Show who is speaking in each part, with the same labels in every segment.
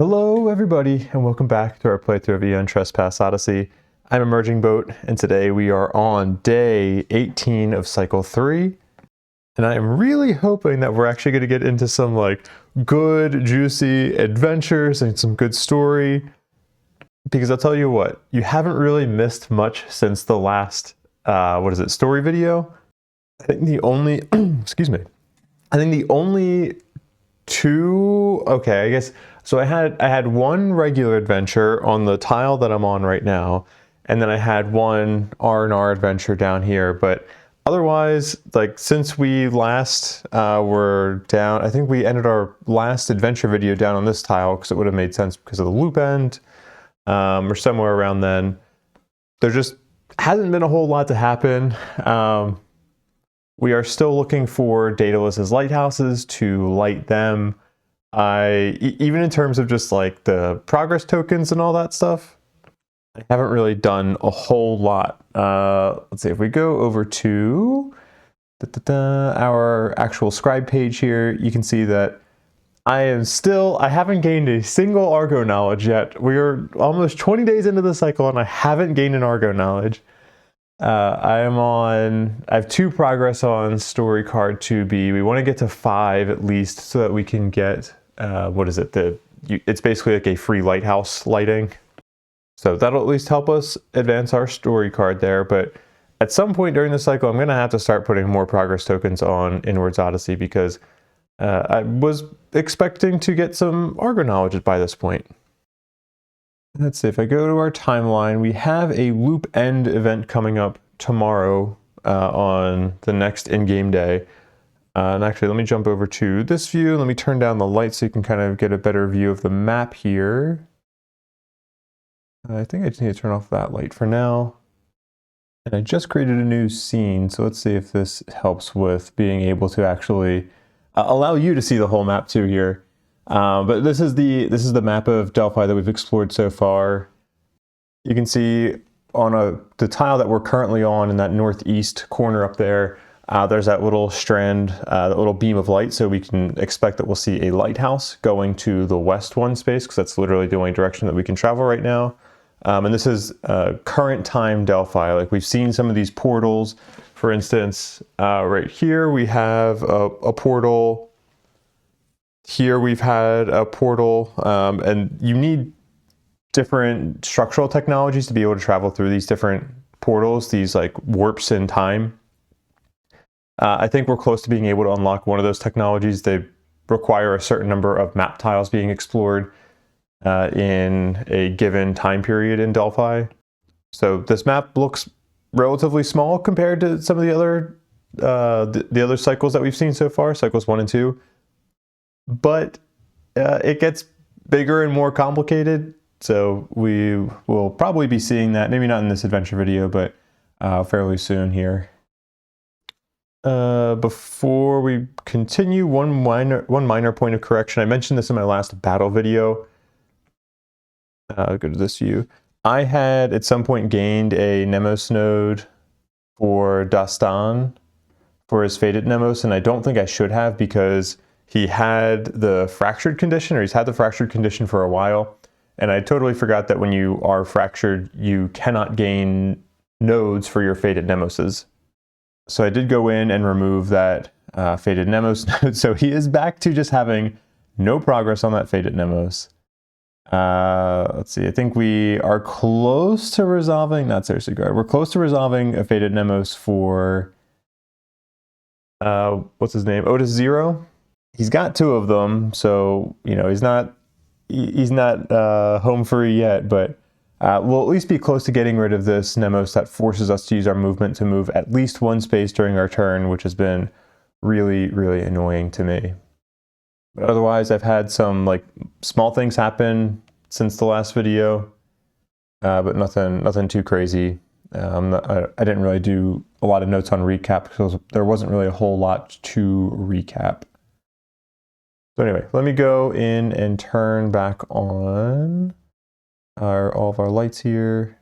Speaker 1: Hello everybody, and welcome back to our playthrough of Aeon Trespass Odyssey. I'm Emerging Boat, and today we are on day 18 of cycle 3. And I am really hoping that we're actually going to get into some good, juicy adventures and some good story. Because I'll tell you what, you haven't really missed much since the last, story video. I think the only, so I had one regular adventure on the tile that I'm on right now, and then I had one R&R adventure down here, but otherwise, since we last were down, I think we ended our last adventure video down on this tile because it would have made sense because of the loop end, or somewhere around then. There just hasn't been a whole lot to happen. We are still looking for Daedalus's lighthouses to light them. Even in terms of just the progress tokens and all that stuff, I haven't really done a whole lot. Let's see, if we go over to our actual scribe page here, you can see that I haven't gained a single Argo knowledge yet. We are almost 20 days into the cycle and I haven't gained an Argo knowledge. I have 2 progress on story card 2B. We want to get to 5 at least so that we can get, it's basically like a free lighthouse lighting. So that'll at least help us advance our story card there. But at some point during the cycle, I'm going to have to start putting more progress tokens on Inwards Odyssey because I was expecting to get some Argo knowledge by this point. Let's see, if I go to our timeline, we have a loop end event coming up tomorrow on the next in-game day. And actually, let me jump over to this view. Let me turn down the light so you can kind of get a better view of the map here. I think I just need to turn off that light for now. And I just created a new scene, so let's see if this helps with being able to actually allow you to see the whole map too here. But this is the map of Delphi that we've explored so far. You can see on the tile that we're currently on in that northeast corner up there, there's that little strand, that little beam of light, so we can expect that we'll see a lighthouse going to the west one space, because that's literally the only direction that we can travel right now. And this is current time Delphi. We've seen some of these portals. For instance, right here we have a portal. Here we've had a portal, and you need different structural technologies to be able to travel through these different portals, these warps in time. I think we're close to being able to unlock one of those technologies. They require a certain number of map tiles being explored in a given time period in Delphi. So this map looks relatively small compared to some of the other cycles that we've seen so far, cycles 1 and 2. But it gets bigger and more complicated, so we will probably be seeing that, maybe not in this adventure video, but fairly soon here. Before we continue, one minor point of correction. I mentioned this in my last battle video. Go to this view. I had at some point gained a Mnemos node for Dastan for his Fated Mnemos, and I don't think I should have because he had the fractured condition, or he's had the fractured condition for a while. And I totally forgot that when you are fractured, you cannot gain nodes for your Fated Mnemoses. So I did go in and remove that Fated Mnemos node. So he is back to just having no progress on that Fated Mnemos. Let's see, I think we are close to resolving, not Circegard, we're close to resolving a Fated Mnemos for, what's his name, Otis 0. He's got 2 of them, so he's not home free yet, but we'll at least be close to getting rid of this Mnemos that forces us to use our movement to move at least 1 space during our turn, which has been really, really annoying to me. But otherwise, I've had some small things happen since the last video, but nothing too crazy. I didn't really do a lot of notes on recap because there wasn't really a whole lot to recap. So anyway, let me go in and turn back on all of our lights here.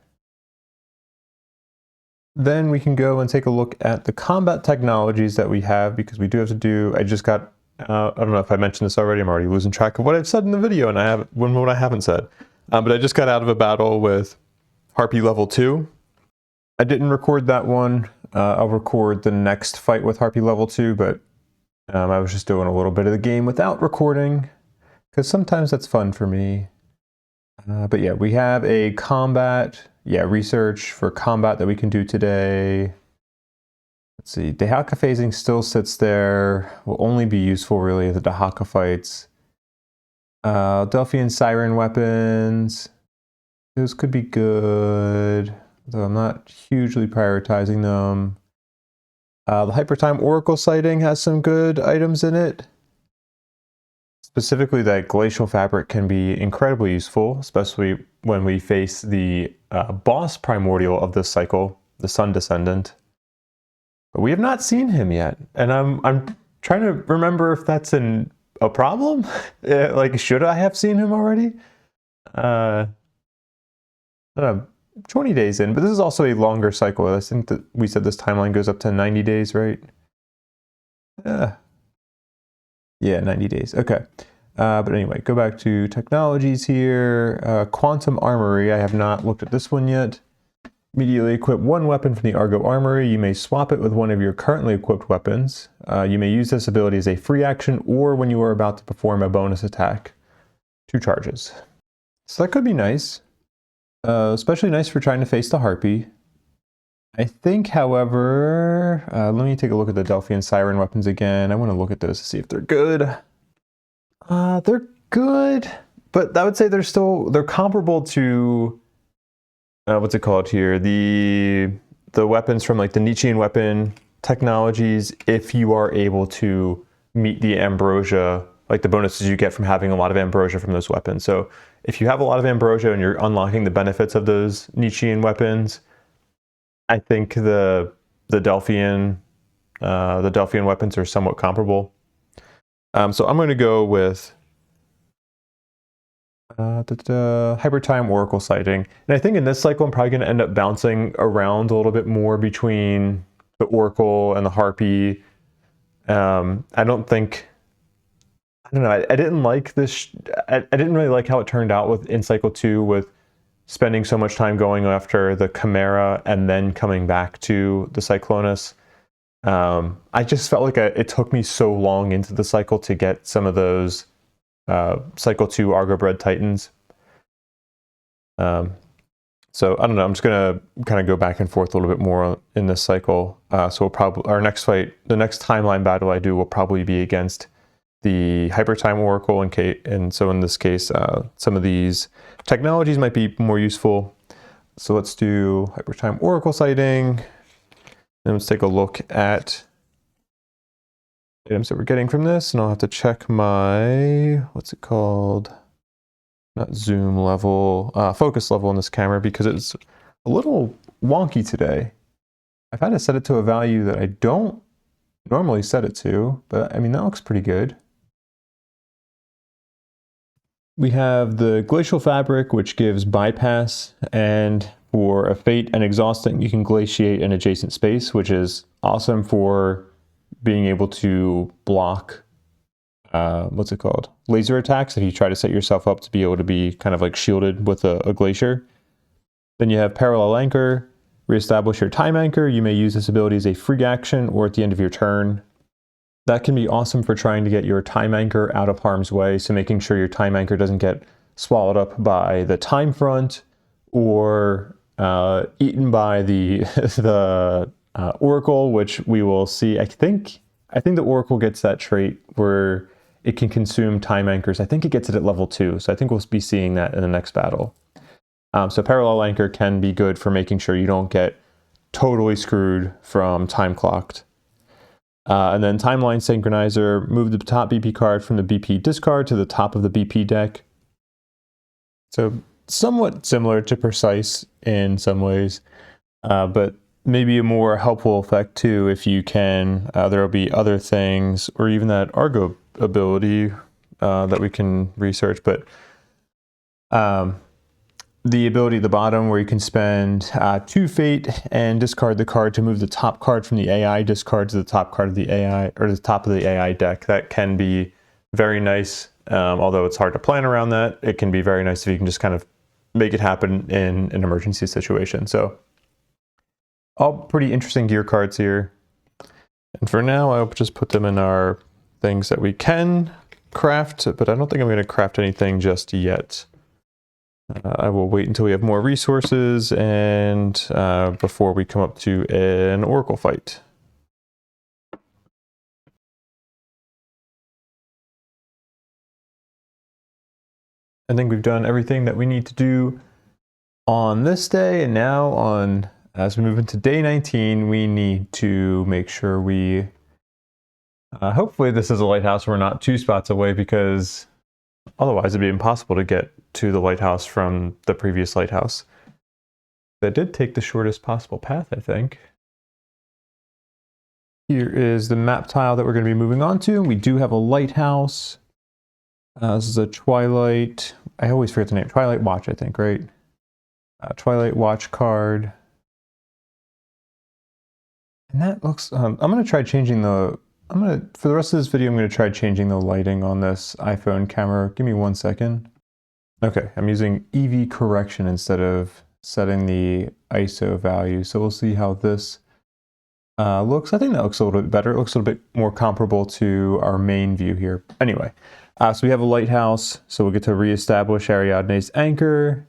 Speaker 1: Then we can go and take a look at the combat technologies that we have, because we do have to do, I just got I don't know if I mentioned this already. I'm already losing track of what I've said in the video, and what I haven't said. But I just got out of a battle with Harpy level 2. I didn't record that one. I'll record the next fight with Harpy level 2, but I was just doing a little bit of the game without recording, because sometimes that's fun for me. But yeah, we have a combat, research for combat that we can do today. Let's see, Dehaka phasing still sits there. Will only be useful really at the Dehaka fights. Delphian Siren weapons. Those could be good, though I'm not hugely prioritizing them. The Hypertime Oracle sighting has some good items in it. Specifically, that Glacial Fabric can be incredibly useful, especially when we face the boss primordial of this cycle, the Sun Descendant. But we have not seen him yet, and I'm trying to remember if that's a problem. Like, should I have seen him already? I don't know, 20 days in, but this is also a longer cycle. I think that we said this timeline goes up to 90 days, right? Yeah, 90 days. Okay. But anyway, go back to technologies here. Quantum Armory. I have not looked at this one yet. Immediately equip one weapon from the Argo Armory. You may swap it with one of your currently equipped weapons. You may use this ability as a free action or when you are about to perform a bonus attack. 2 charges. So that could be nice. Especially nice for trying to face the Harpy. I think, however, let me take a look at the Delphian Siren weapons again. I want to look at those to see if they're good. They're good, but I would say they're comparable to what's it called here? The weapons from like the Nietzschean weapon technologies, if you are able to meet the ambrosia, like the bonuses you get from having a lot of ambrosia from those weapons. So if you have a lot of ambrosia and you're unlocking the benefits of those Nietzschean weapons, I think the Delphian weapons are somewhat comparable. So I'm going to go with the Hypertime Oracle sighting. And I think in this cycle, I'm probably going to end up bouncing around a little bit more between the Oracle and the Harpy. I don't know. I didn't like this. I didn't really like how it turned out in cycle 2 with spending so much time going after the Chimera and then coming back to the Cyclonus. I just felt like it took me so long into the cycle to get some of those cycle 2 Argo-bred Titans. So I don't know, I'm just gonna kind of go back and forth a little bit more in this cycle. So we'll probably, our next fight, the next timeline battle I do will probably be against the Hypertime Oracle, and so in this case, some of these technologies might be more useful. So let's do Hypertime Oracle sighting. And let's take a look at items that we're getting from this, and I'll have to check my, what's it called? Not zoom level, focus level on this camera, because it's a little wonky today. I've had to set it to a value that I don't normally set it to, but I mean, that looks pretty good. We have the Glacial Fabric, which gives bypass, and for a Fate and Exhausting, you can glaciate an adjacent space, which is awesome for being able to block, what's it called? Laser attacks, if you try to set yourself up to be able to be kind of like shielded with a glacier. Then you have Parallel Anchor. Reestablish your time anchor. You may use this ability as a free action or at the end of your turn. That can be awesome for trying to get your time anchor out of harm's way, so making sure your time anchor doesn't get swallowed up by the time front or eaten by the Oracle, which we will see. I think the Oracle gets that trait where it can consume time anchors. I think it gets it at level 2, so I think we'll be seeing that in the next battle. So Parallel Anchor can be good for making sure you don't get totally screwed from time clocked. And then Timeline Synchronizer, move the top BP card from the BP discard to the top of the BP deck. So somewhat similar to Precise in some ways, but maybe a more helpful effect too if you can. There will be other things, or even that Argo ability that we can research, but the ability at the bottom where you can spend 2 fate and discard the card to move the top card from the AI discard to the top card of the AI, or the top of the AI deck. That can be very nice. Although it's hard to plan around that, it can be very nice if you can just kind of make it happen in an emergency situation. So all pretty interesting gear cards here. And for now, I'll just put them in our things that we can craft, but I don't think I'm going to craft anything just yet. I will wait until we have more resources and before we come up to an oracle fight. I think we've done everything that we need to do on this day, and now as we move into day 19, we need to make sure we hopefully this is a lighthouse. We're not 2 spots away, because otherwise it'd be impossible to get to the lighthouse from the previous lighthouse. That did take the shortest possible path, I think. Here is the map tile that we're going to be moving on to. We do have a lighthouse. This is a Twilight, I always forget the name, Twilight Watch, I think, right? Twilight Watch card. And that looks, I'm going to try changing for the rest of this video, I'm going to try changing the lighting on this iPhone camera. Give me 1 second. Okay, I'm using EV correction instead of setting the ISO value. So we'll see how this looks. I think that looks a little bit better. It looks a little bit more comparable to our main view here. Anyway, so we have a lighthouse. So we'll get to reestablish Ariadne's anchor.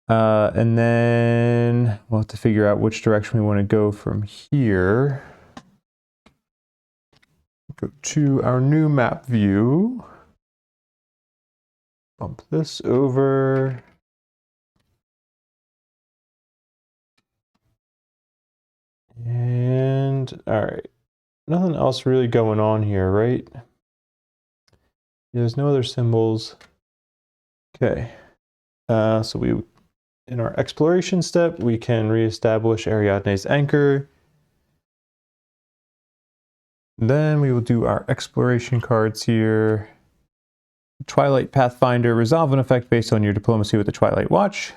Speaker 1: And then we'll have to figure out which direction we want to go from here. Go to our new map view. Bump this over. And all right, nothing else really going on here, right? There's no other symbols. Okay, so in our exploration step, we can reestablish Ariadne's anchor. Then we will do our exploration cards here. Twilight Pathfinder, resolve an effect based on your diplomacy with the Twilight Watch.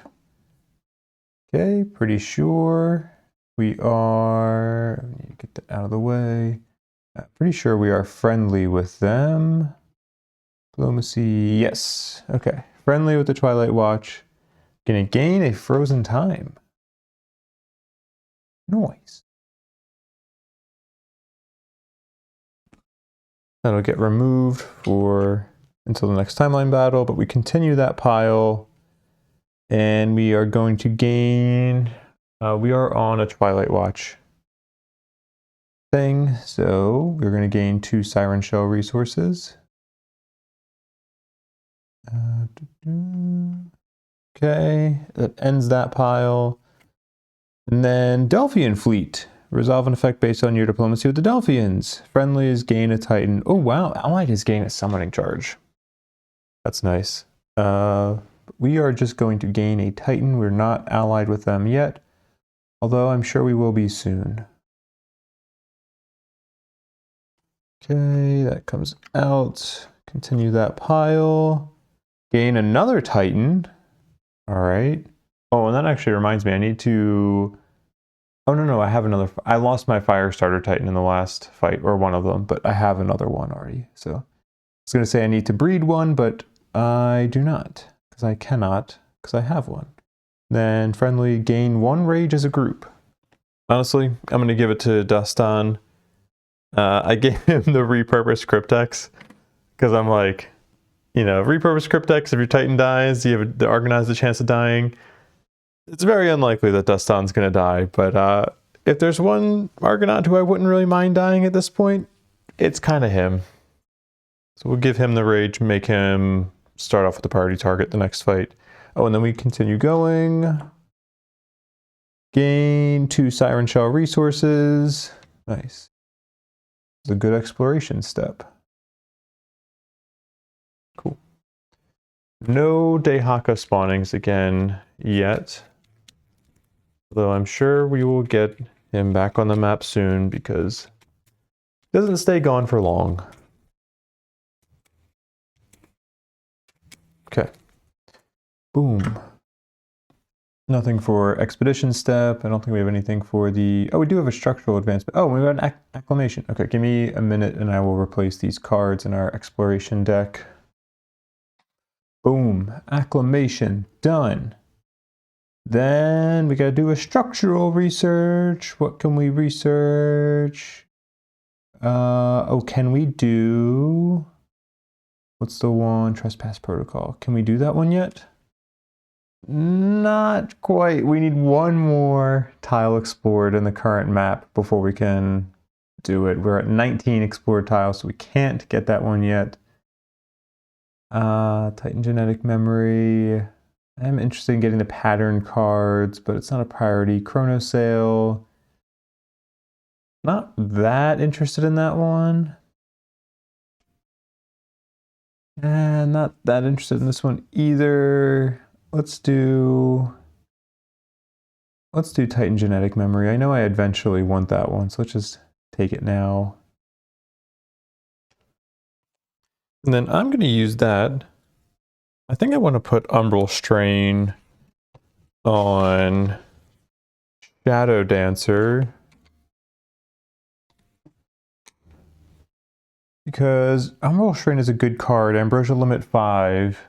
Speaker 1: Okay, pretty sure we are, I need to get that out of the way. Pretty sure we are friendly with them. Diplomacy, yes. Okay, friendly with the Twilight Watch. Gonna gain a frozen time. Nice. That'll get removed until the next timeline battle, but we continue that pile and we are going to gain, we are on a Twilight Watch thing, so we're going to gain 2 Siren Shell resources. Okay, that ends that pile. And then Delphian Fleet. Resolve an effect based on your diplomacy with the Delphians. Friendlies gain a Titan. Oh wow, Allied is gain a summoning charge. That's nice. We are just going to gain a Titan. We're not allied with them yet, although I'm sure we will be soon. Okay, that comes out. Continue that pile. Gain another Titan. All right. Oh, and that actually reminds me, I need to... Oh, no, I have another... I lost my Firestarter Titan in the last fight, or one of them, but I have another one already. So I was going to say I need to breed one, but I do not, because I cannot, because I have one. Then friendly, gain 1 rage as a group. Honestly, I'm going to give it to Dustan. I gave him the repurposed Cryptex, because I'm like, you know, repurposed Cryptex, if your Titan dies, you have the Argonauts a chance of dying. It's very unlikely that Dustan's going to die, but if there's one Argonaut who I wouldn't really mind dying at this point, it's kind of him. So we'll give him the rage, make him start off with the priority target the next fight. Oh, and then we continue going. Gain 2 Siren Shell resources. Nice. It's a good exploration step. Cool. No Dehaka spawnings again yet. Though I'm sure we will get him back on the map soon because he doesn't stay gone for long. Okay. Boom. Nothing for expedition step. I don't think we have anything for the... Oh, we do have a structural advancement. Oh, we have an acclamation. Okay, give me a minute and I will replace these cards in our exploration deck. Boom. Acclamation. Done. Then we got to do a structural research. What can we research? Oh, can we do... What's the one? Trespass protocol. Can we do that one yet? Not quite. We need one more tile explored in the current map before we can do it. We're at 19 explored tiles, so we can't get that one yet. Titan genetic memory. I'm interested in getting the pattern cards, but it's not a priority. Chrono sale. Not that interested in that one. Not that interested in this one either. Let's do Titan genetic memory. I know I eventually want that one, so let's just take it now. And then I'm going to use that. I think I want to put Umbral Strain on Shadow Dancer, because Umbral Strain is a good card. Ambrosia limit 5.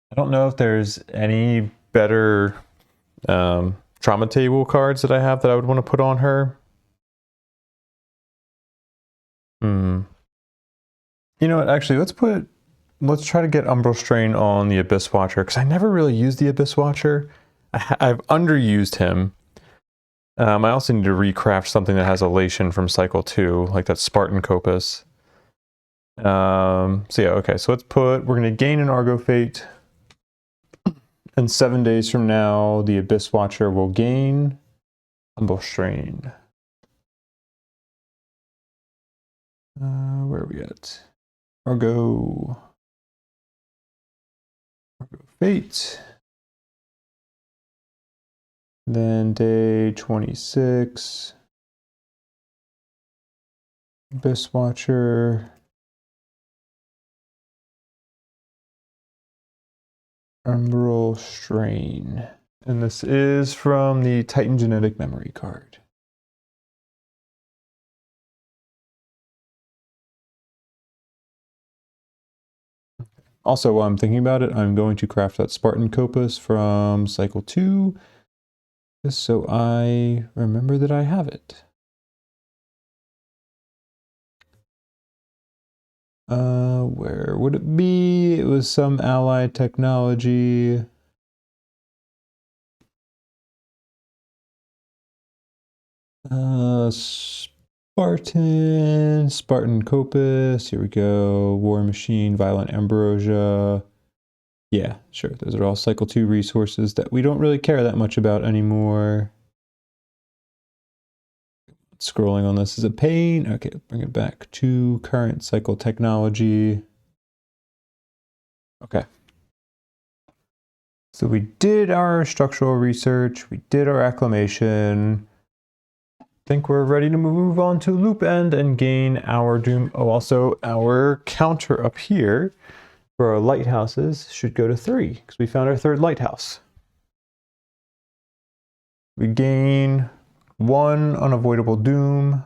Speaker 1: I don't know if there's any better trauma table cards that I have that I would want to put on her. You know what? Actually, let's try to get Umbral Strain on the Abyss Watcher, because I never really used the Abyss Watcher. I've underused him. I also need to recraft something that has elation from Cycle 2, like that Spartan Copus. So yeah, okay, so we're going to gain an Argo Fate. And 7 days from now, the Abyss Watcher will gain Umbral Strain. Where are we at? Argo Fate. Then day 26. Abyss Watcher. Umbral Strain. And this is from the Titan Genetic Memory card. Also, while I'm thinking about it, I'm going to craft that Spartan Copus from Cycle 2, just so I remember that I have it. Where would it be? It was some allied technology. Spartan Copus, here we go. War Machine, Violent Ambrosia. Yeah, sure, those are all Cycle 2 resources that we don't really care that much about anymore. Scrolling on this is a pain. Okay, bring it back to current cycle technology. Okay. So we did our structural research, we did our acclamation. I think we're ready to move on to loop end and gain our doom. Oh, also our counter up here for our lighthouses should go to 3 because we found our 3rd lighthouse. We gain 1 unavoidable doom.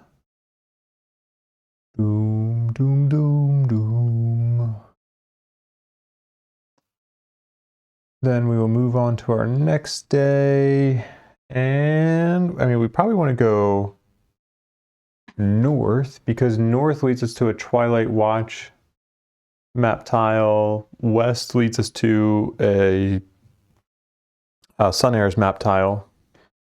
Speaker 1: Doom, doom, doom, doom. Then we will move on to our next day. And I mean, we probably want to go north because north leads us to a Twilight Watch map tile. West leads us to a Sun Airs map tile.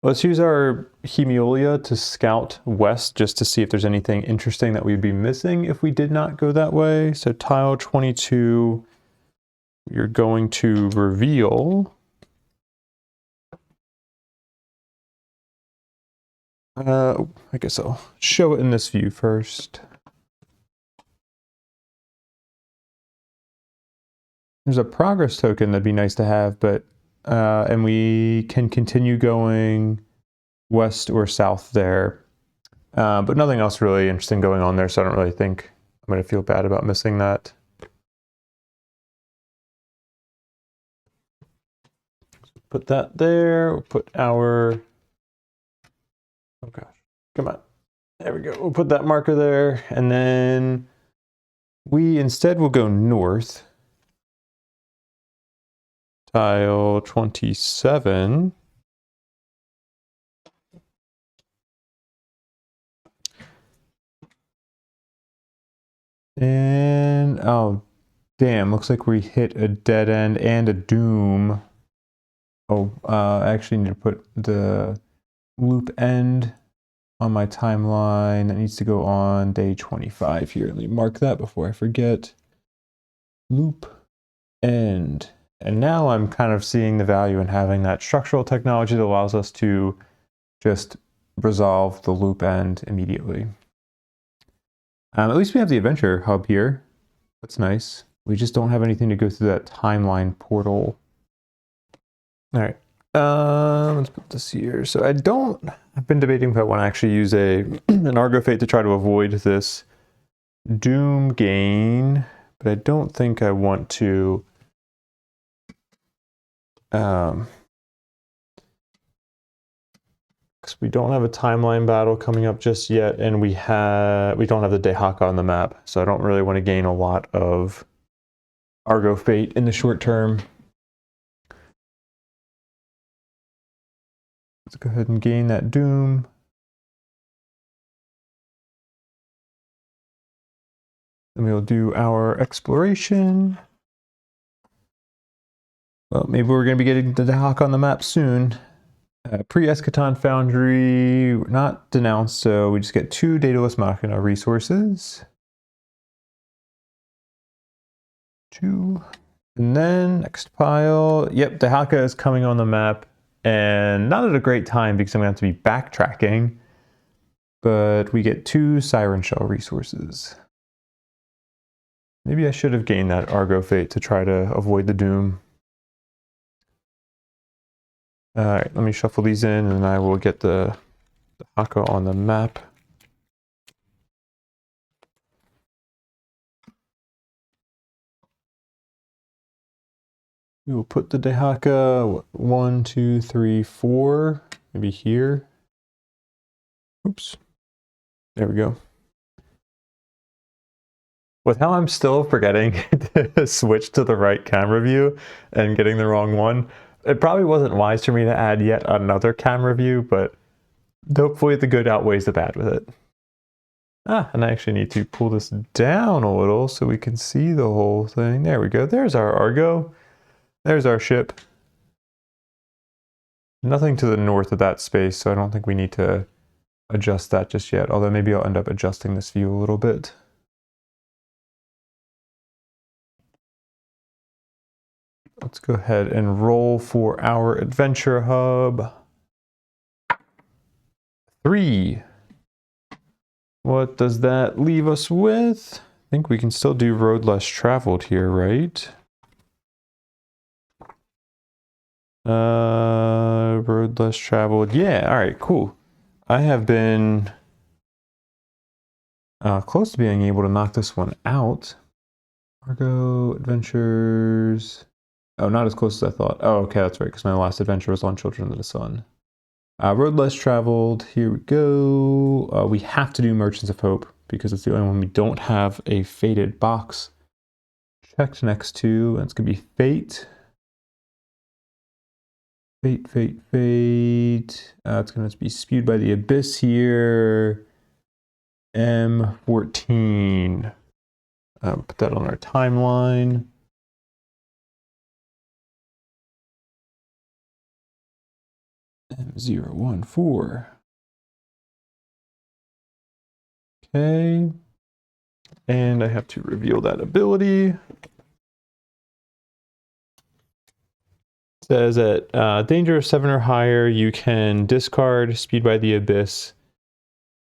Speaker 1: Let's use our Hemiolia to scout west just to see if there's anything interesting that we'd be missing if we did not go that way. So tile 22, you're going to reveal I guess I'll show it in this view first. There's a progress token that'd be nice to have, but and we can continue going west or south there. But nothing else really interesting going on there, so I don't really think I'm going to feel bad about missing that. put that there. We'll put our, oh gosh, come on. There we go. We'll put that marker there. And then we instead will go north. Tile 27. And, oh, damn, looks like we hit a dead end and a doom. Oh, I actually need to put the loop end on my timeline. That needs to go on day 25 here. Let me mark that before I forget. Loop end. And now I'm kind of seeing the value in having that structural technology that allows us to just resolve the loop end immediately. At least we have the adventure hub here. That's nice. We just don't have anything to go through that timeline portal. All right, let's put this here. So I've been debating if I want to actually use an Argo Fate to try to avoid this doom gain, but I don't think I want to. Because we don't have a timeline battle coming up just yet, and we don't have the Dehaka on the map, so I don't really want to gain a lot of Argo Fate in the short term. Let's go ahead and gain that doom. Then we'll do our exploration. Well, maybe we're going to be getting the Dehaka on the map soon. Pre-Eschaton Foundry, not denounced, so we just get 2 Daedalus Machina resources. 2. And then, next pile. Yep, Dehaka is coming on the map. And not at a great time because I'm going to have to be backtracking. But we get 2 Siren Shell resources. Maybe I should have gained that Argo Fate to try to avoid the doom. Alright, let me shuffle these in and I will get the Dehaka on the map. We will put the Dehaka 1, 2, 3, 4, maybe here. Oops. There we go. With how I'm still forgetting to switch to the right camera view and getting the wrong one, it probably wasn't wise for me to add yet another camera view, but hopefully the good outweighs the bad with it. And I actually need to pull this down a little so we can see the whole thing. There we go. There's our Argo. There's our ship. Nothing to the north of that space, so I don't think we need to adjust that just yet, although maybe I'll end up adjusting this view a little bit. Let's go ahead and roll for our adventure hub. 3. What does that leave us with? I think we can still do road less traveled here, right? Road less traveled. Yeah, all right, cool. I have been close to being able to knock this one out. Argo Adventures. Oh, not as close as I thought. Oh, okay, that's right, because my last adventure was on Children of the Sun. Road less traveled. Here we go. We have to do Merchants of Hope because it's the only one we don't have a fated box checked next to. And it's going to be Fate. Fate, Fate, Fate. It's going to be Spewed by the Abyss here. M14. Put that on our timeline. M014. Okay. And I have to reveal that ability. It says at danger of 7 or higher, you can discard Spewed by the Abyss.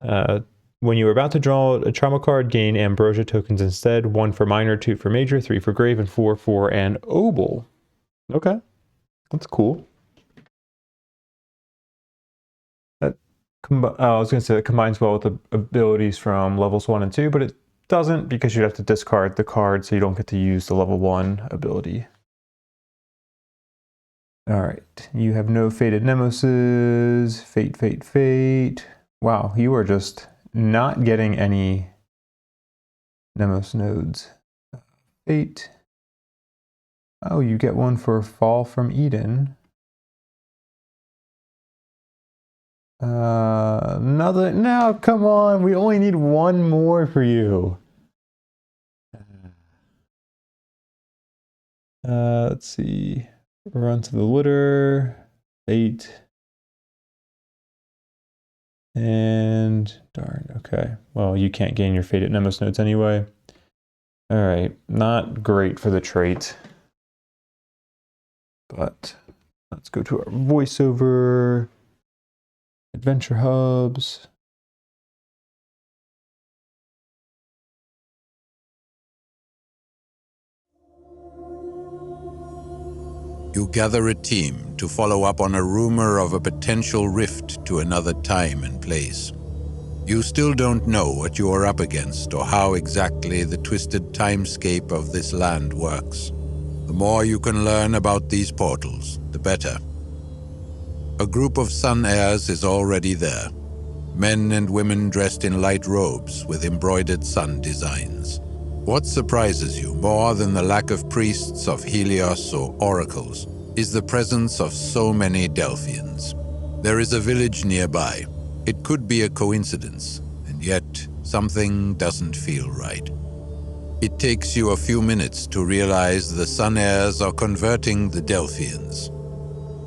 Speaker 1: When you are about to draw a trauma card, gain Ambrosia tokens instead. 1 for minor, 2 for major, 3 for grave, and 4 for an obol. Okay. That's cool. I was going to say it combines well with the abilities from levels 1 and 2, but it doesn't because you have to discard the card so you don't get to use the level 1 ability. All right, you have no fated Mnemoses. Fate, fate, fate. Wow, you are just not getting any Mnemos nodes. Fate. Oh, you get one for Fall from Eden. Another. No, come on. We only need one more for you. Let's see. Run to the litter. Fate. And darn. Okay. Well, you can't gain your fated Mnemos nodes anyway. All right. Not great for the trait. But let's go to our voiceover. Adventure hubs.
Speaker 2: You gather a team to follow up on a rumor of a potential rift to another time and place. You still don't know what you are up against or how exactly the twisted timescape of this land works. The more you can learn about these portals, the better. A group of sun heirs is already there. Men and women dressed in light robes with embroidered sun designs. What surprises you more than the lack of priests of Helios or oracles is the presence of so many Delphians. There is a village nearby. It could be a coincidence, and yet something doesn't feel right. It takes you a few minutes to realize the sun heirs are converting the Delphians.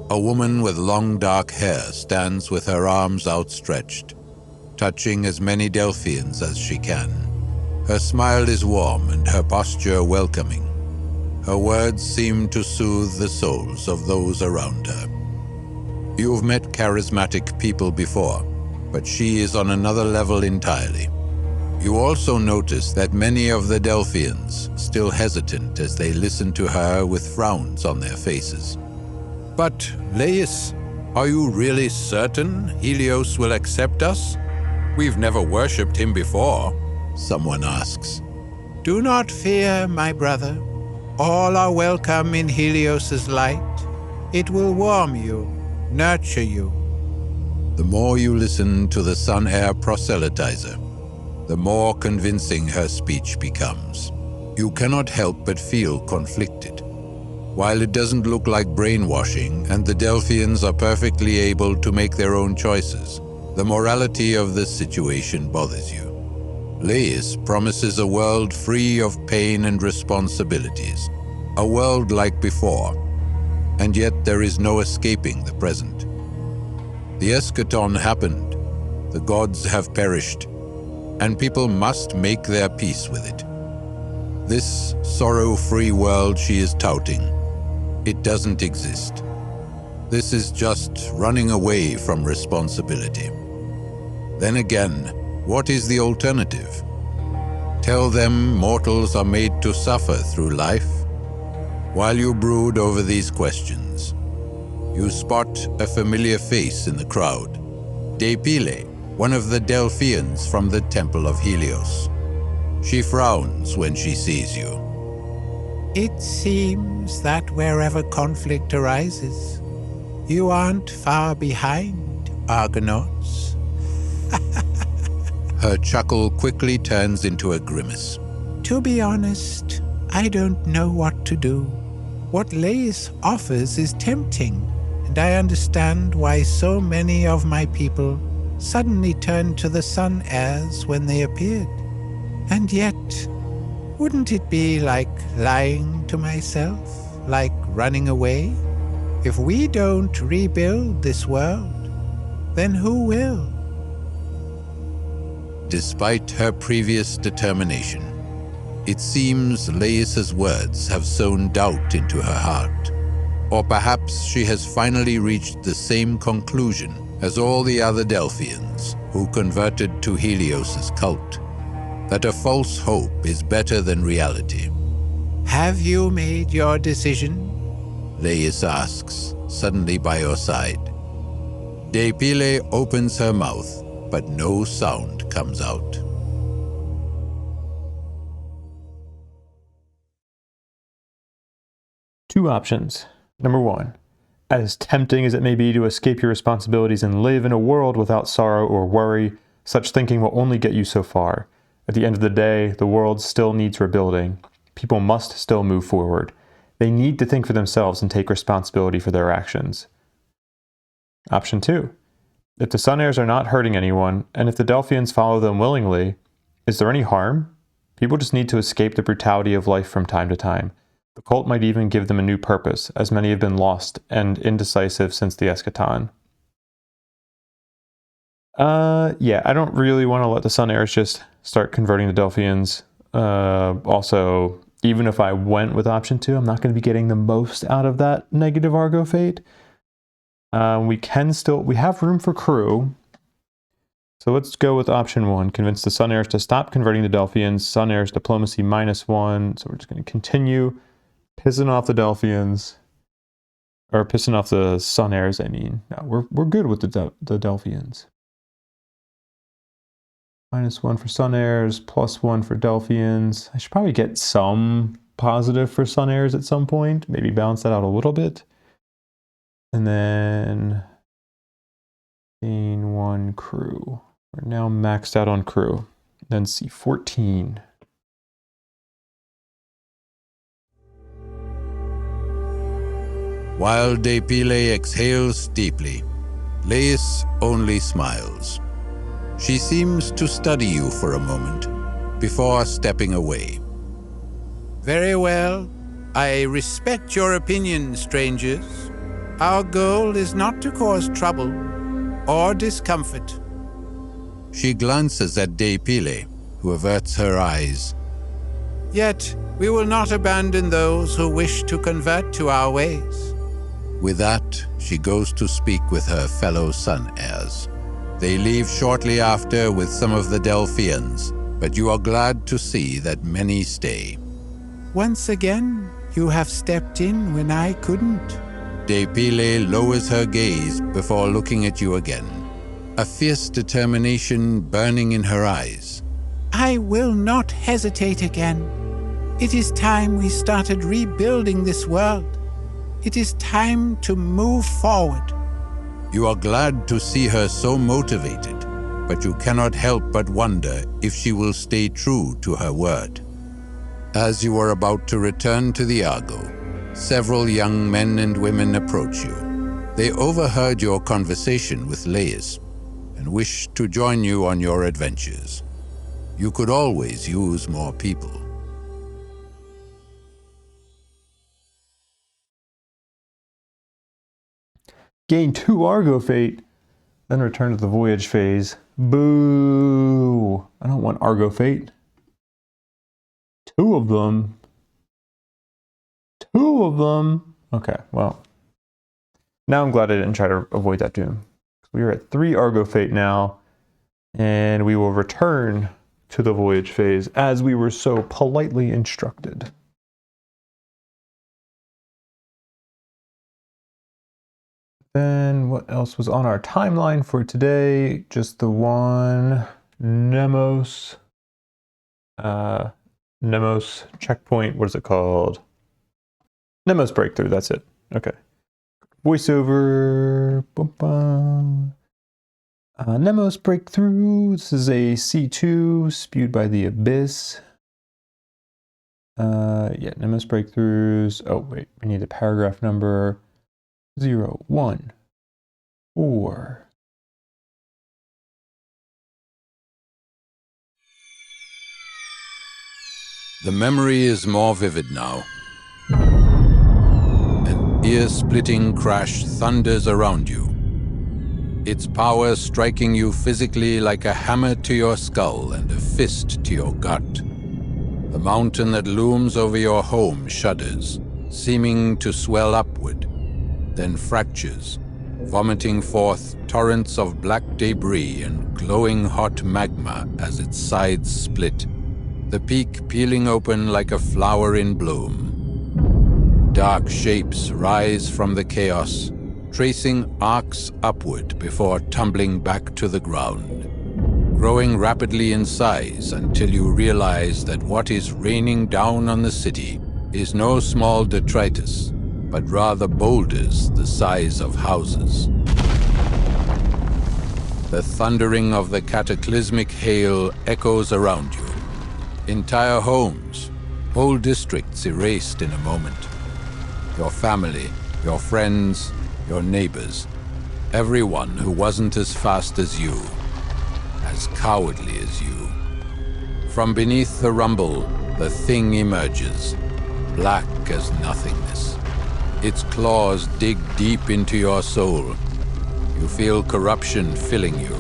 Speaker 2: A woman with long dark hair stands with her arms outstretched, touching as many Delphians as she can. Her smile is warm and her posture welcoming. Her words seem to soothe the souls of those around her. You've met charismatic people before, but she is on another level entirely. You also notice that many of the Delphians still hesitant as they listen to her with frowns on their faces. But, Laius, are you really certain Helios will accept us? We've never worshipped him before, someone asks.
Speaker 3: Do not fear, my brother. All are welcome in Helios's light. It will warm you, nurture you.
Speaker 2: The more you listen to the sun heir proselytizer, the more convincing her speech becomes. You cannot help but feel conflicted. While it doesn't look like brainwashing and the Delphians are perfectly able to make their own choices, the morality of the situation bothers you. Laius promises a world free of pain and responsibilities, a world like before, and yet there is no escaping the present. The eschaton happened, the gods have perished, and people must make their peace with it. This sorrow-free world she is touting, it doesn't exist. This is just running away from responsibility. Then again, what is the alternative? Tell them mortals are made to suffer through life? While you brood over these questions, you spot a familiar face in the crowd. Deipyle, one of the Delphians from the Temple of Helios. She frowns when she sees you.
Speaker 3: It seems that wherever conflict arises, you aren't far behind, Argonauts.
Speaker 2: Her chuckle quickly turns into a grimace.
Speaker 3: To be honest, I don't know what to do. What Laius offers is tempting, and I understand why so many of my people suddenly turned to the sun heirs when they appeared. And yet, wouldn't it be like lying to myself, like running away? If we don't rebuild this world, then who will?
Speaker 2: Despite her previous determination, it seems Laius's words have sown doubt into her heart. Or perhaps she has finally reached the same conclusion as all the other Delphians who converted to Helios's cult, that a false hope is better than reality.
Speaker 3: Have you made your decision?
Speaker 2: Laius asks, suddenly by your side. Deipyle opens her mouth, but no sound comes out.
Speaker 1: Two options. Number one, As tempting as it may be to escape your responsibilities and live in a world without sorrow or worry, such thinking will only get you so far. At the end of the day, the world still needs rebuilding. People must still move forward. They need to think for themselves and take responsibility for their actions. Option 2. If the Sun Heirs are not hurting anyone, and if the Delphians follow them willingly, is there any harm? People just need to escape the brutality of life from time to time. The cult might even give them a new purpose, as many have been lost and indecisive since the eschaton. Yeah, I don't really want to let the Sun Heirs just start converting the Delphians. Also, even if I went with option 2, I'm not going to be getting the most out of that negative Argo fate. We have room for crew. So let's go with option 1. Convince the Sun Heirs to stop converting the Delphians. Sun Heirs diplomacy -1. So we're just going to continue pissing off the Delphians. Or pissing off the Sun Heirs, I mean. No, we're good with the Delphians. -1 for Sun Heirs, +1 for Delphians. I should probably get some positive for Sun Heirs at some point. Maybe balance that out a little bit. And then gain 1 crew. We're now maxed out on crew. Then C14.
Speaker 2: While Deipyle exhales deeply, Lais only smiles. She seems to study you for a moment before stepping away.
Speaker 3: Very well. I respect your opinion, strangers. Our goal is not to cause trouble or discomfort.
Speaker 2: She glances at Deipyle, who averts her eyes.
Speaker 3: Yet, we will not abandon those who wish to convert to our ways.
Speaker 2: With that, she goes to speak with her fellow Sun Heirs. They leave shortly after with some of the Delphians, but you are glad to see that many stay.
Speaker 3: Once again, you have stepped in when I couldn't.
Speaker 2: Deipyle lowers her gaze before looking at you again, a fierce determination burning in her eyes.
Speaker 3: I will not hesitate again. It is time we started rebuilding this world. It is time to move forward.
Speaker 2: You are glad to see her so motivated, but you cannot help but wonder if she will stay true to her word. As you are about to return to the Argo, several young men and women approach you. They overheard your conversation with Lais and wish to join you on your adventures. You could always use more people.
Speaker 1: Gain 2 Argo fate, then return to the voyage phase. Boo! I don't want Argo fate. 2 of them. 2 of them. Okay, well. Now I'm glad I didn't try to avoid that doom. We are at 3 Argo fate now, and we will return to the voyage phase as we were so politely instructed. Then what else was on our timeline for today? Just the one Mnemos. Mnemos checkpoint. What is it called? Mnemos breakthrough. That's it. Okay. Voiceover. Mnemos breakthrough. This is a C2 spewed by the abyss. Yeah, Mnemos breakthroughs. Oh wait, we need the paragraph number. 0, 1, 4.
Speaker 2: The memory is more vivid now. An ear-splitting crash thunders around you, its power striking you physically like a hammer to your skull and a fist to your gut. The mountain that looms over your home shudders, seeming to swell upward, then fractures, vomiting forth torrents of black debris and glowing hot magma as its sides split, the peak peeling open like a flower in bloom. Dark shapes rise from the chaos, tracing arcs upward before tumbling back to the ground, growing rapidly in size until you realize that what is raining down on the city is no small detritus, but rather boulders the size of houses. The thundering of the cataclysmic hail echoes around you. Entire homes, whole districts erased in a moment. Your family, your friends, your neighbors, everyone who wasn't as fast as you, as cowardly as you. From beneath the rumble, the thing emerges, black as nothingness. Its claws dig deep into your soul. You feel corruption filling you.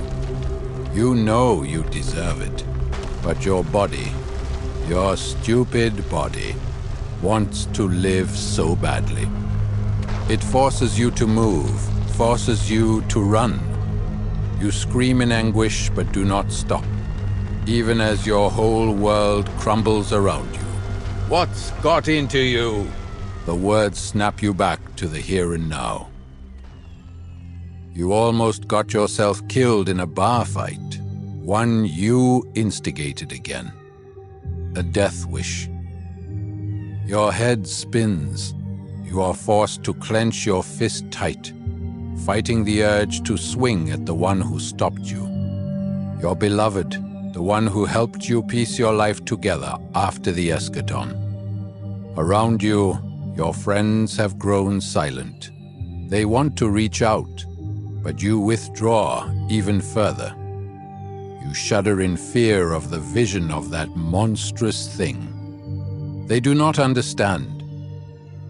Speaker 2: You know you deserve it, but your body, your stupid body, wants to live so badly. It forces you to move, forces you to run. You scream in anguish but do not stop, even as your whole world crumbles around you. What's got into you? The words snap you back to the here and now. You almost got yourself killed in a bar fight, one you instigated again. A death wish. Your head spins. You are forced to clench your fist tight, fighting the urge to swing at the one who stopped you. Your beloved, the one who helped you piece your life together after the eschaton. Around you, your friends have grown silent. They want to reach out, but you withdraw even further. You shudder in fear of the vision of that monstrous thing. They do not understand.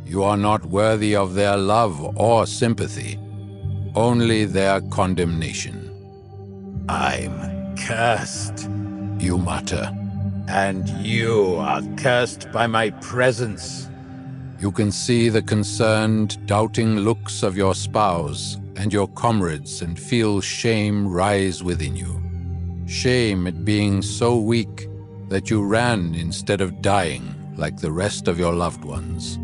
Speaker 2: You are not worthy of their love or sympathy, only their condemnation. I'm cursed, you mutter. And you are cursed by my presence. You can see the concerned, doubting looks of your spouse and your comrades and feel shame rise within you. Shame at being so weak that you ran instead of dying like the rest of your loved ones.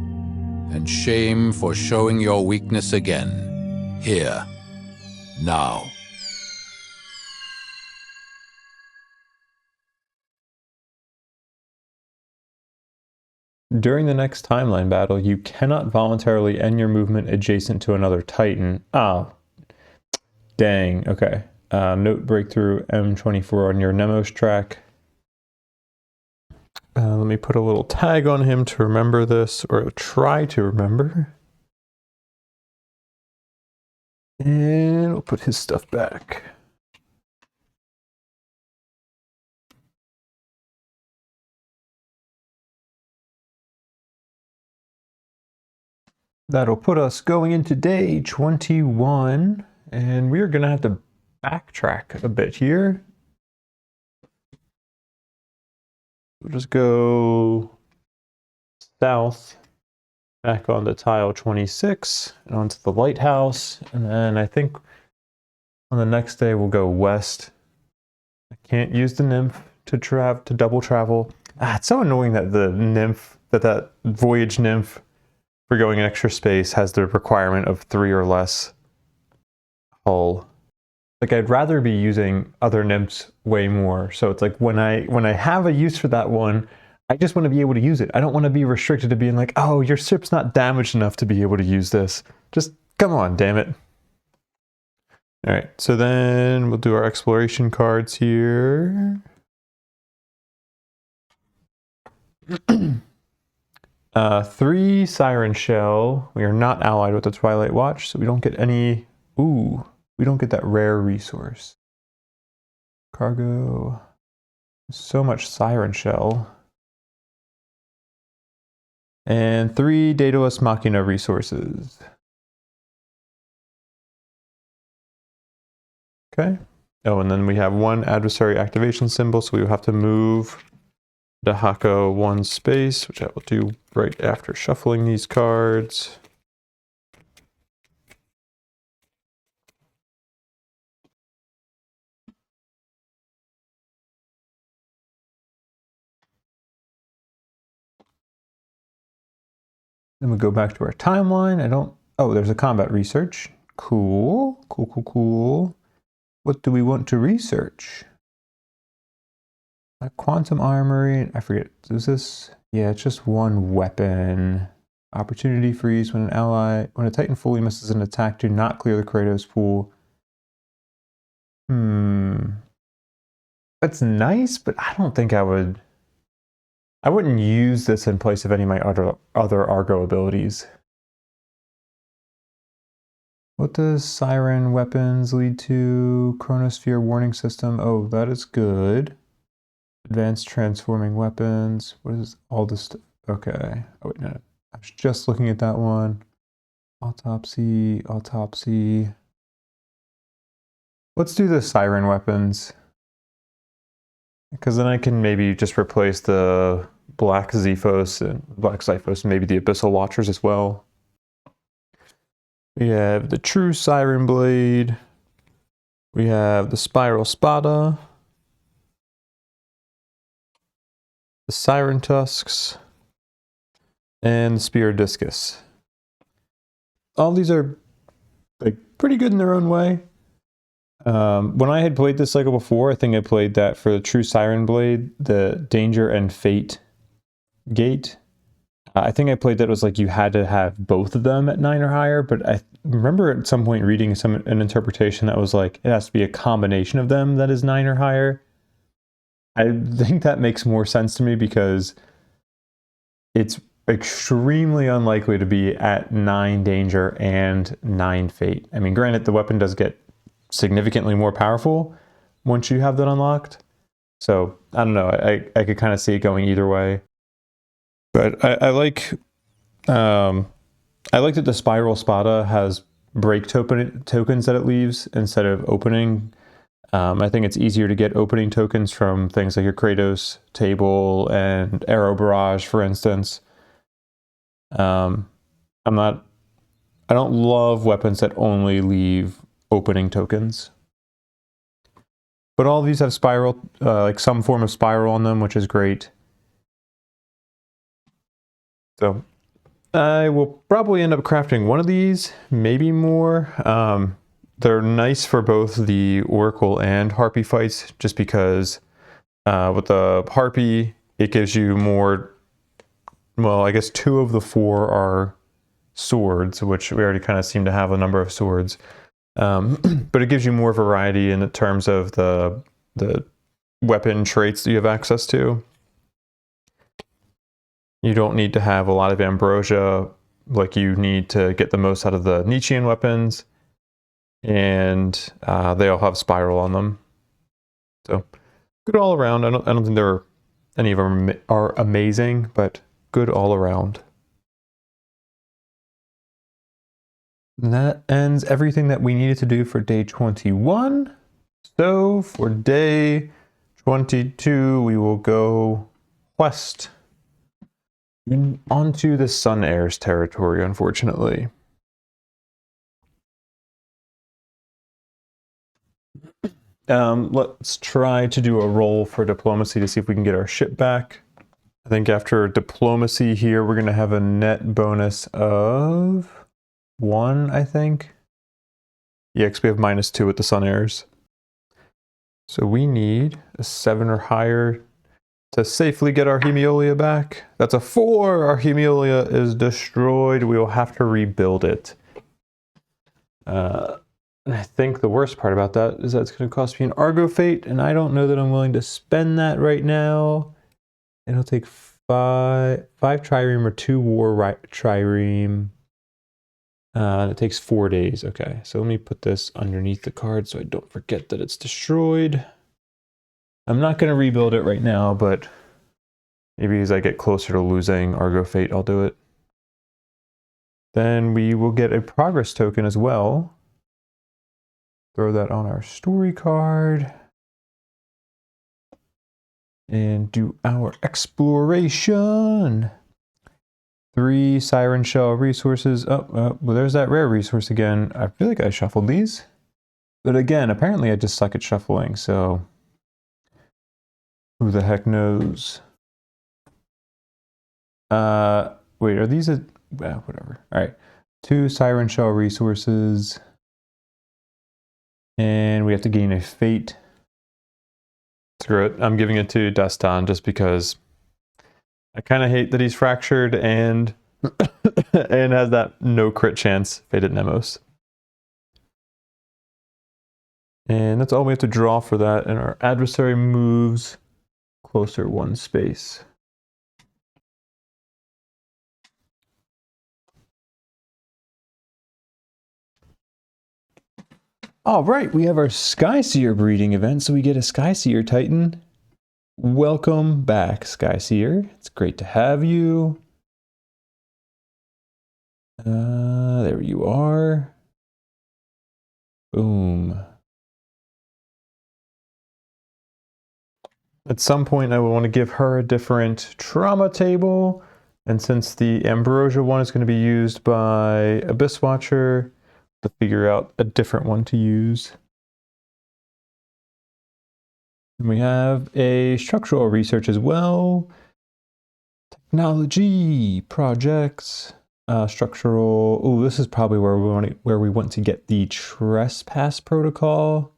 Speaker 2: And shame for showing your weakness again, here, now.
Speaker 1: During the next timeline battle, you cannot voluntarily end your movement adjacent to another Titan. Oh, dang. Okay. Note breakthrough M24 on your Mnemos track. Let me put a little tag on him to remember this, or try to remember. And we'll put his stuff back. That'll put us going into day 21, and we're going to have to backtrack a bit here. We'll just go south, back onto tile 26, and onto the lighthouse, and then I think on the next day we'll go west. I can't use the nymph to double travel. It's so annoying that the nymph, that voyage nymph for going an extra space has the requirement of 3 or less hull. Like, I'd rather be using other nymphs way more. So it's like when I have a use for that one, I just want to be able to use it. I don't want to be restricted to being like, oh, your ship's not damaged enough to be able to use this. Just come on, damn it. All right, so then we'll do our exploration cards here. 3 Siren Shell. We are not allied with the Twilight Watch, so we don't get any... Ooh, we don't get that rare resource. Cargo. So much Siren Shell. And 3 Daedalus Machina resources. Okay. Oh, and then we have 1 adversary activation symbol, so we will have to move Dahako 1 space, which I will do right after shuffling these cards. Then we go back to our timeline. Oh, there's a combat research. Cool, cool, cool, cool. What do we want to research? A quantum armory, I forget, is this? Yeah, it's just 1 weapon. Opportunity freeze when when a Titan fully misses an attack, do not clear the Kratos pool. That's nice, but I don't think I wouldn't use this in place of any of my other Argo abilities. What does Siren Weapons lead to? Chronosphere Warning System. Oh, that is good. Advanced Transforming Weapons. What is all this stuff? Okay. Oh, wait, no. I was just looking at that one. Autopsy. Let's do the Siren Weapons. Because then I can maybe just replace the Black Xiphos and maybe the Abyssal Watchers as well. We have the True Siren Blade. We have the Spiral Spada. The Siren Tusks. And the Spear Discus. All these are like pretty good in their own way. When I had played this cycle before, I think I played that for the True Siren Blade, the Danger and Fate gate. I think I played that it was like you had to have both of them at 9 or higher, but I remember at some point reading an interpretation that was like, it has to be a combination of them that is 9 or higher. I think that makes more sense to me because it's extremely unlikely to be at 9 danger and 9 fate. I mean, granted, the weapon does get significantly more powerful once you have that unlocked. So, I don't know, I could kind of see it going either way. But I like that the Spiral Spada has break tokens that it leaves instead of opening. I think it's easier to get opening tokens from things like your Kratos table and Arrow Barrage, for instance. I don't love weapons that only leave opening tokens. But all of these have spiral, like some form of spiral on them, which is great. So I will probably end up crafting one of these, maybe more. They're nice for both the Oracle and Harpy fights, just because with the Harpy, it gives you more, well, I guess 2 of the 4 are swords, which we already kind of seem to have a number of swords. But it gives you more variety in terms of the weapon traits that you have access to. You don't need to have a lot of ambrosia like you need to get the most out of the Nietzschean weapons. And they all have spiral on them. So good all around. I don't think any of them are amazing, but good all around. And that ends everything that we needed to do for day 21. So for day 22, we will go west onto the Sun Heirs territory, unfortunately. Let's try to do a roll for diplomacy to see if we can get our ship back. I think after diplomacy here, we're going to have a net bonus of 1, I think. Yeah, because we have -2 with the Sun Heirs. So we need a 7 or higher to safely get our Hemiolia back. That's a 4. Our Hemiolia is destroyed. We will have to rebuild it. And I think the worst part about that is that it's going to cost me an Argo Fate, and I don't know that I'm willing to spend that right now. It'll take 5 trireme or 2 war trireme. And it takes 4 days. Okay, so let me put this underneath the card so I don't forget that it's destroyed. I'm not going to rebuild it right now, but maybe as I get closer to losing Argo Fate, I'll do it. Then we will get a progress token as well. Throw that on our story card. And do our exploration. 3 Siren Shell resources. Well, there's that rare resource again. I feel like I shuffled these. But again, apparently I just suck at shuffling, so who the heck knows? Wait, are these well, whatever. All right. 2 Siren Shell resources. And we have to gain a fate. Screw it. I'm giving it to Destan just because I kind of hate that he's fractured, and And has that no crit chance faded Mnemos. And that's all we have to draw for that, and our adversary moves closer one space. All right, we have our Skyseer breeding event, so we get a Skyseer Titan. Welcome back, Skyseer. It's great to have you. There you are. Boom. At some point, I will want to give her a different trauma table. And since the Ambrosia one is going to be used by Abyss Watcher, to figure out a different one to use. And we have a structural research as well. Technology, projects, structural. Oh, this is probably where we want to get the Trespass protocol.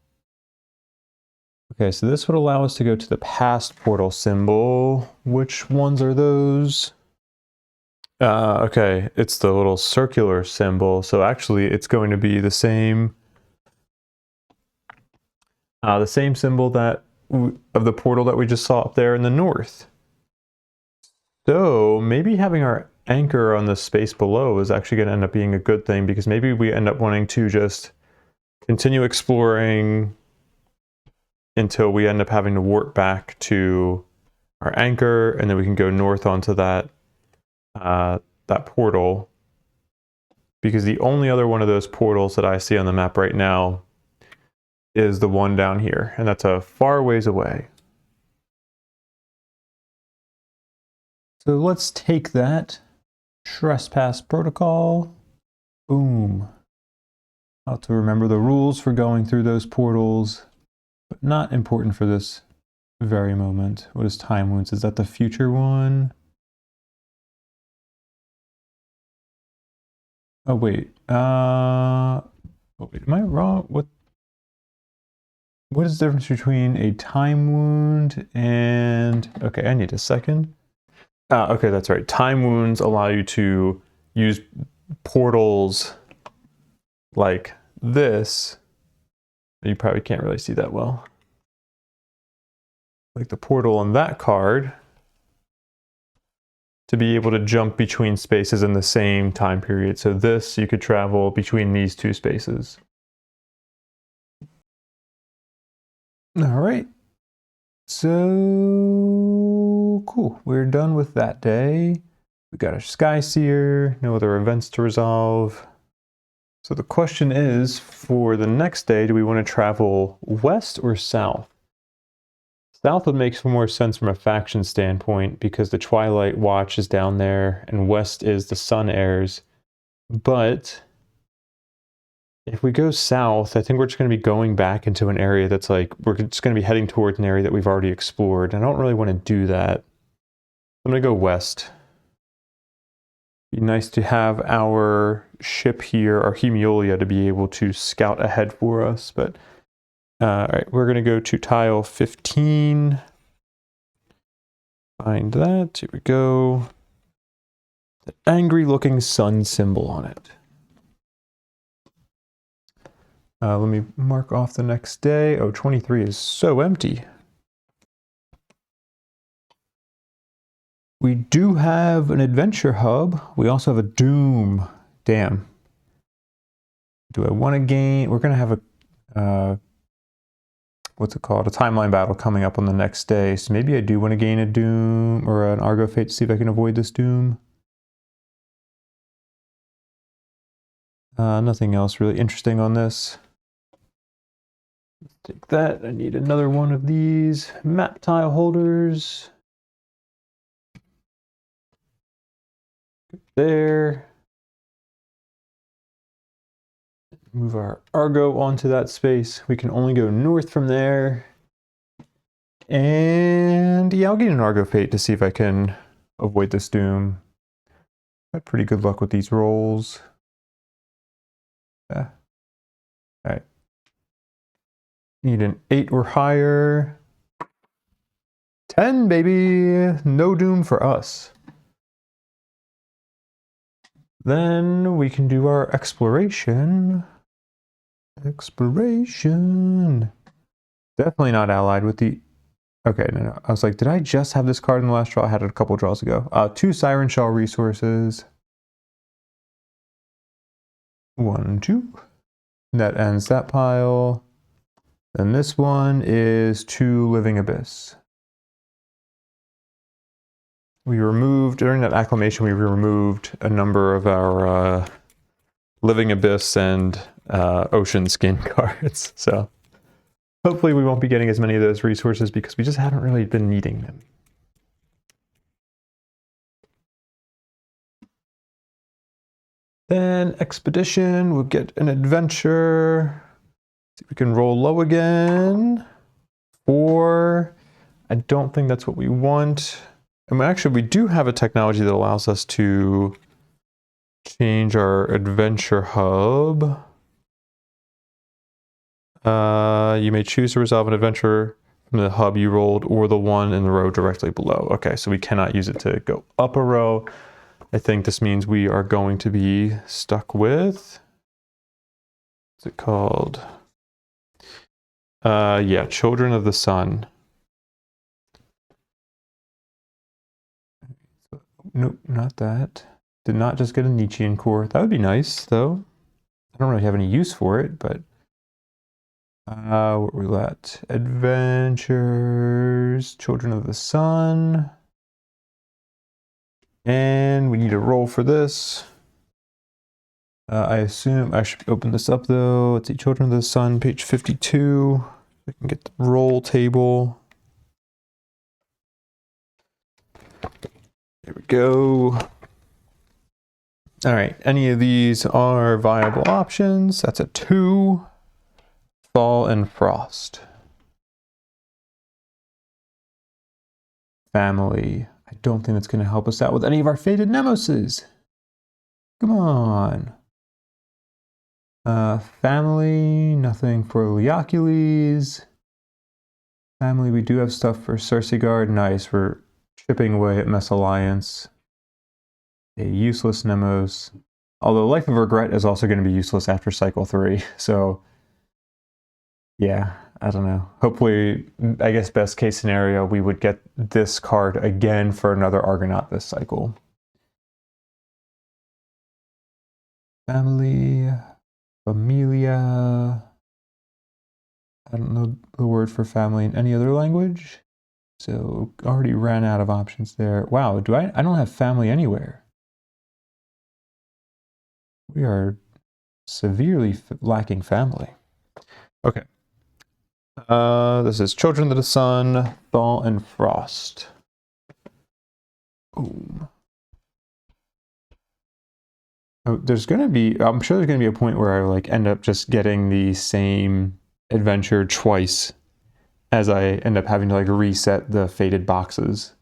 Speaker 1: Okay, so this would allow us to go to the past portal symbol. Which ones are those? Okay, it's the little circular symbol. So actually, it's going to be the same symbol that of the portal that we just saw up there in the north. So maybe having our anchor on the space below is actually going to end up being a good thing, because maybe we end up wanting to just continue exploring until we end up having to warp back to our anchor, and then we can go north onto that portal, because the only other one of those portals that I see on the map right now is the one down here, and that's a far ways away. So let's take that Trespass protocol. Boom. How to remember the rules for going through those portals, but not important for this very moment. What is time wounds? Is that the future one? Oh wait. Oh wait, am I wrong? What is the difference between a time wound and... Okay, I need a second. Okay, that's right. Time wounds allow you to use portals like this. You probably can't really see that well. Like the portal on that card, to be able to jump between spaces in the same time period. So this, you could travel between these two spaces. All right. So cool. We're done with that day. We got our Skyseer, no other events to resolve. So the question is, for the next day, do we want to travel west or south? South would make more sense from a faction standpoint, because the Twilight Watch is down there and west is the Sun Heirs. But if we go south, I think we're just going to be going back into an area that's like, we're just going to be heading towards an area that we've already explored. And I don't really want to do that. I'm going to go west. Be nice to have our ship here, our Hemiolia, to be able to scout ahead for us. But all right, we're going to go to tile 15. Find that. Here we go. The angry looking sun symbol on it. Let me mark off the next day. Oh, 23 is so empty. We do have an adventure hub. We also have a doom. Damn. Do I want to gain? We're going to have a, what's it called? A timeline battle coming up on the next day. So maybe I do want to gain a doom or an Argo Fate to see if I can avoid this doom. Nothing else really interesting on this. Let's take that. I need another one of these map tile holders. There. Move our Argo onto that space. We can only go north from there. And yeah, I'll get an Argo Fate to see if I can avoid this doom. Had pretty good luck with these rolls. Yeah. All right. Need an 8 or higher. 10, baby. No doom for us. Then we can do our exploration. Exploration. Definitely not allied with the... Okay, no. I was like, did I just have this card in the last draw? I had it a couple draws ago. 2 Siren Shell resources. 1, 2. That ends that pile. Then this one is 2 Living Abyss. We removed, during that acclamation, we removed a number of our Living Abyss and Ocean Skin cards. So hopefully we won't be getting as many of those resources because we just haven't really been needing them. Then Expedition, we'll get an adventure. See if we can roll low again. 4. I don't think that's what we want. And actually, we do have a technology that allows us to change our adventure hub. You may choose to resolve an adventure from the hub you rolled or the one in the row directly below. Okay, so we cannot use it to go up a row. I think this means we are going to be stuck with... What's it called? Yeah, Children of the Sun. Nope, not that. Did not just get a Nietzschean core. That would be nice, though. I don't really have any use for it, but... what we got? Adventures, Children of the Sun. And we need a roll for this. I assume I should open this up, though. Let's see, Children of the Sun, page 52. I can get the roll table. There we go. All right, any of these are viable options. That's a 2. Thaw and Frost. Family. I don't think that's going to help us out with any of our fated Mnemoses. Come on. Family, nothing for Leocules. Family, we do have stuff for Circegard. Nice, we're chipping away at Mesalliance. A useless Mnemos. Although Life of Regret is also going to be useless after cycle 3, so yeah, I don't know. Hopefully, I guess best case scenario, we would get this card again for another Argonaut this cycle. Family, Familia. I don't know the word for family in any other language. So already ran out of options there. Wow, I don't have family anywhere. We are severely lacking family. Okay. This is Children of the Sun, Thaw and Frost. Boom. Oh, there's gonna be, I'm sure there's gonna be a point where I like end up just getting the same adventure twice as I end up having to like reset the fated boxes.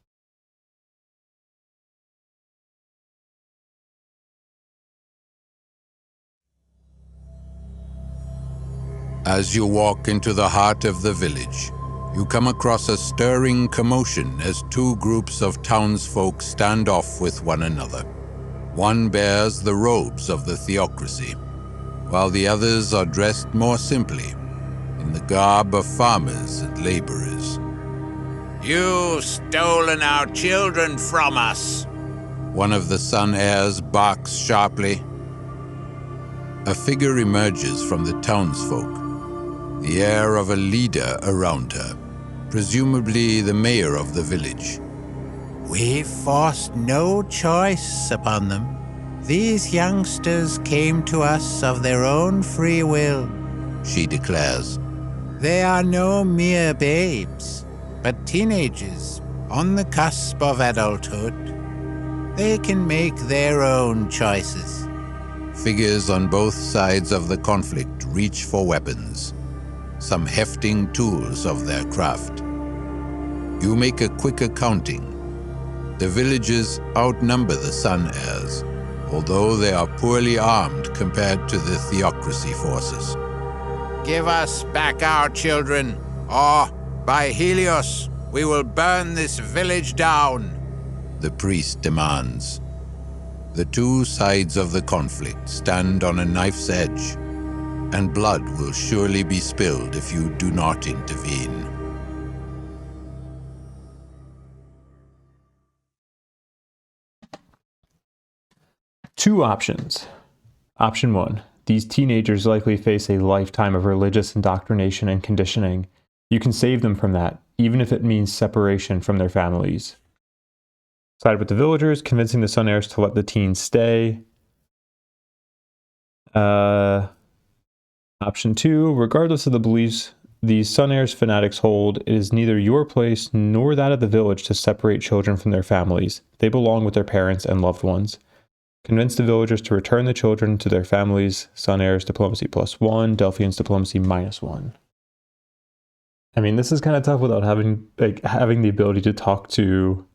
Speaker 2: As you walk into the heart of the village, you come across a stirring commotion as 2 groups of townsfolk stand off with one another. One bears the robes of the theocracy, while the others are dressed more simply, in the garb of farmers and laborers.
Speaker 4: You've stolen our children from us,
Speaker 2: one of the Sun Heirs barks sharply. A figure emerges from the townsfolk, the air of a leader around her, presumably the mayor of the village.
Speaker 3: We've forced no choice upon them. These youngsters came to us of their own free will,
Speaker 2: she declares.
Speaker 3: They are no mere babes, but teenagers on the cusp of adulthood. They can make their own choices.
Speaker 2: Figures on both sides of the conflict reach for weapons, some hefting tools of their craft. You make a quick accounting. The villagers outnumber the Sun Heirs, although they are poorly armed compared to the theocracy forces.
Speaker 4: Give us back our children, or, by Helios, we will burn this village down,
Speaker 2: the priest demands. The two sides of the conflict stand on a knife's edge, and blood will surely be spilled if you do not intervene.
Speaker 1: Two options. Option 1. These teenagers likely face a lifetime of religious indoctrination and conditioning. You can save them from that, even if it means separation from their families. Side with the villagers, convincing the Sun Heirs to let the teens stay. Option 2. Regardless of the beliefs these Sun Heirs fanatics hold, it is neither your place nor that of the village to separate children from their families. They belong with their parents and loved ones. Convince the villagers to return the children to their families. Sun Heirs diplomacy +1, Delphians diplomacy -1. I mean, this is kind of tough without having the ability to talk to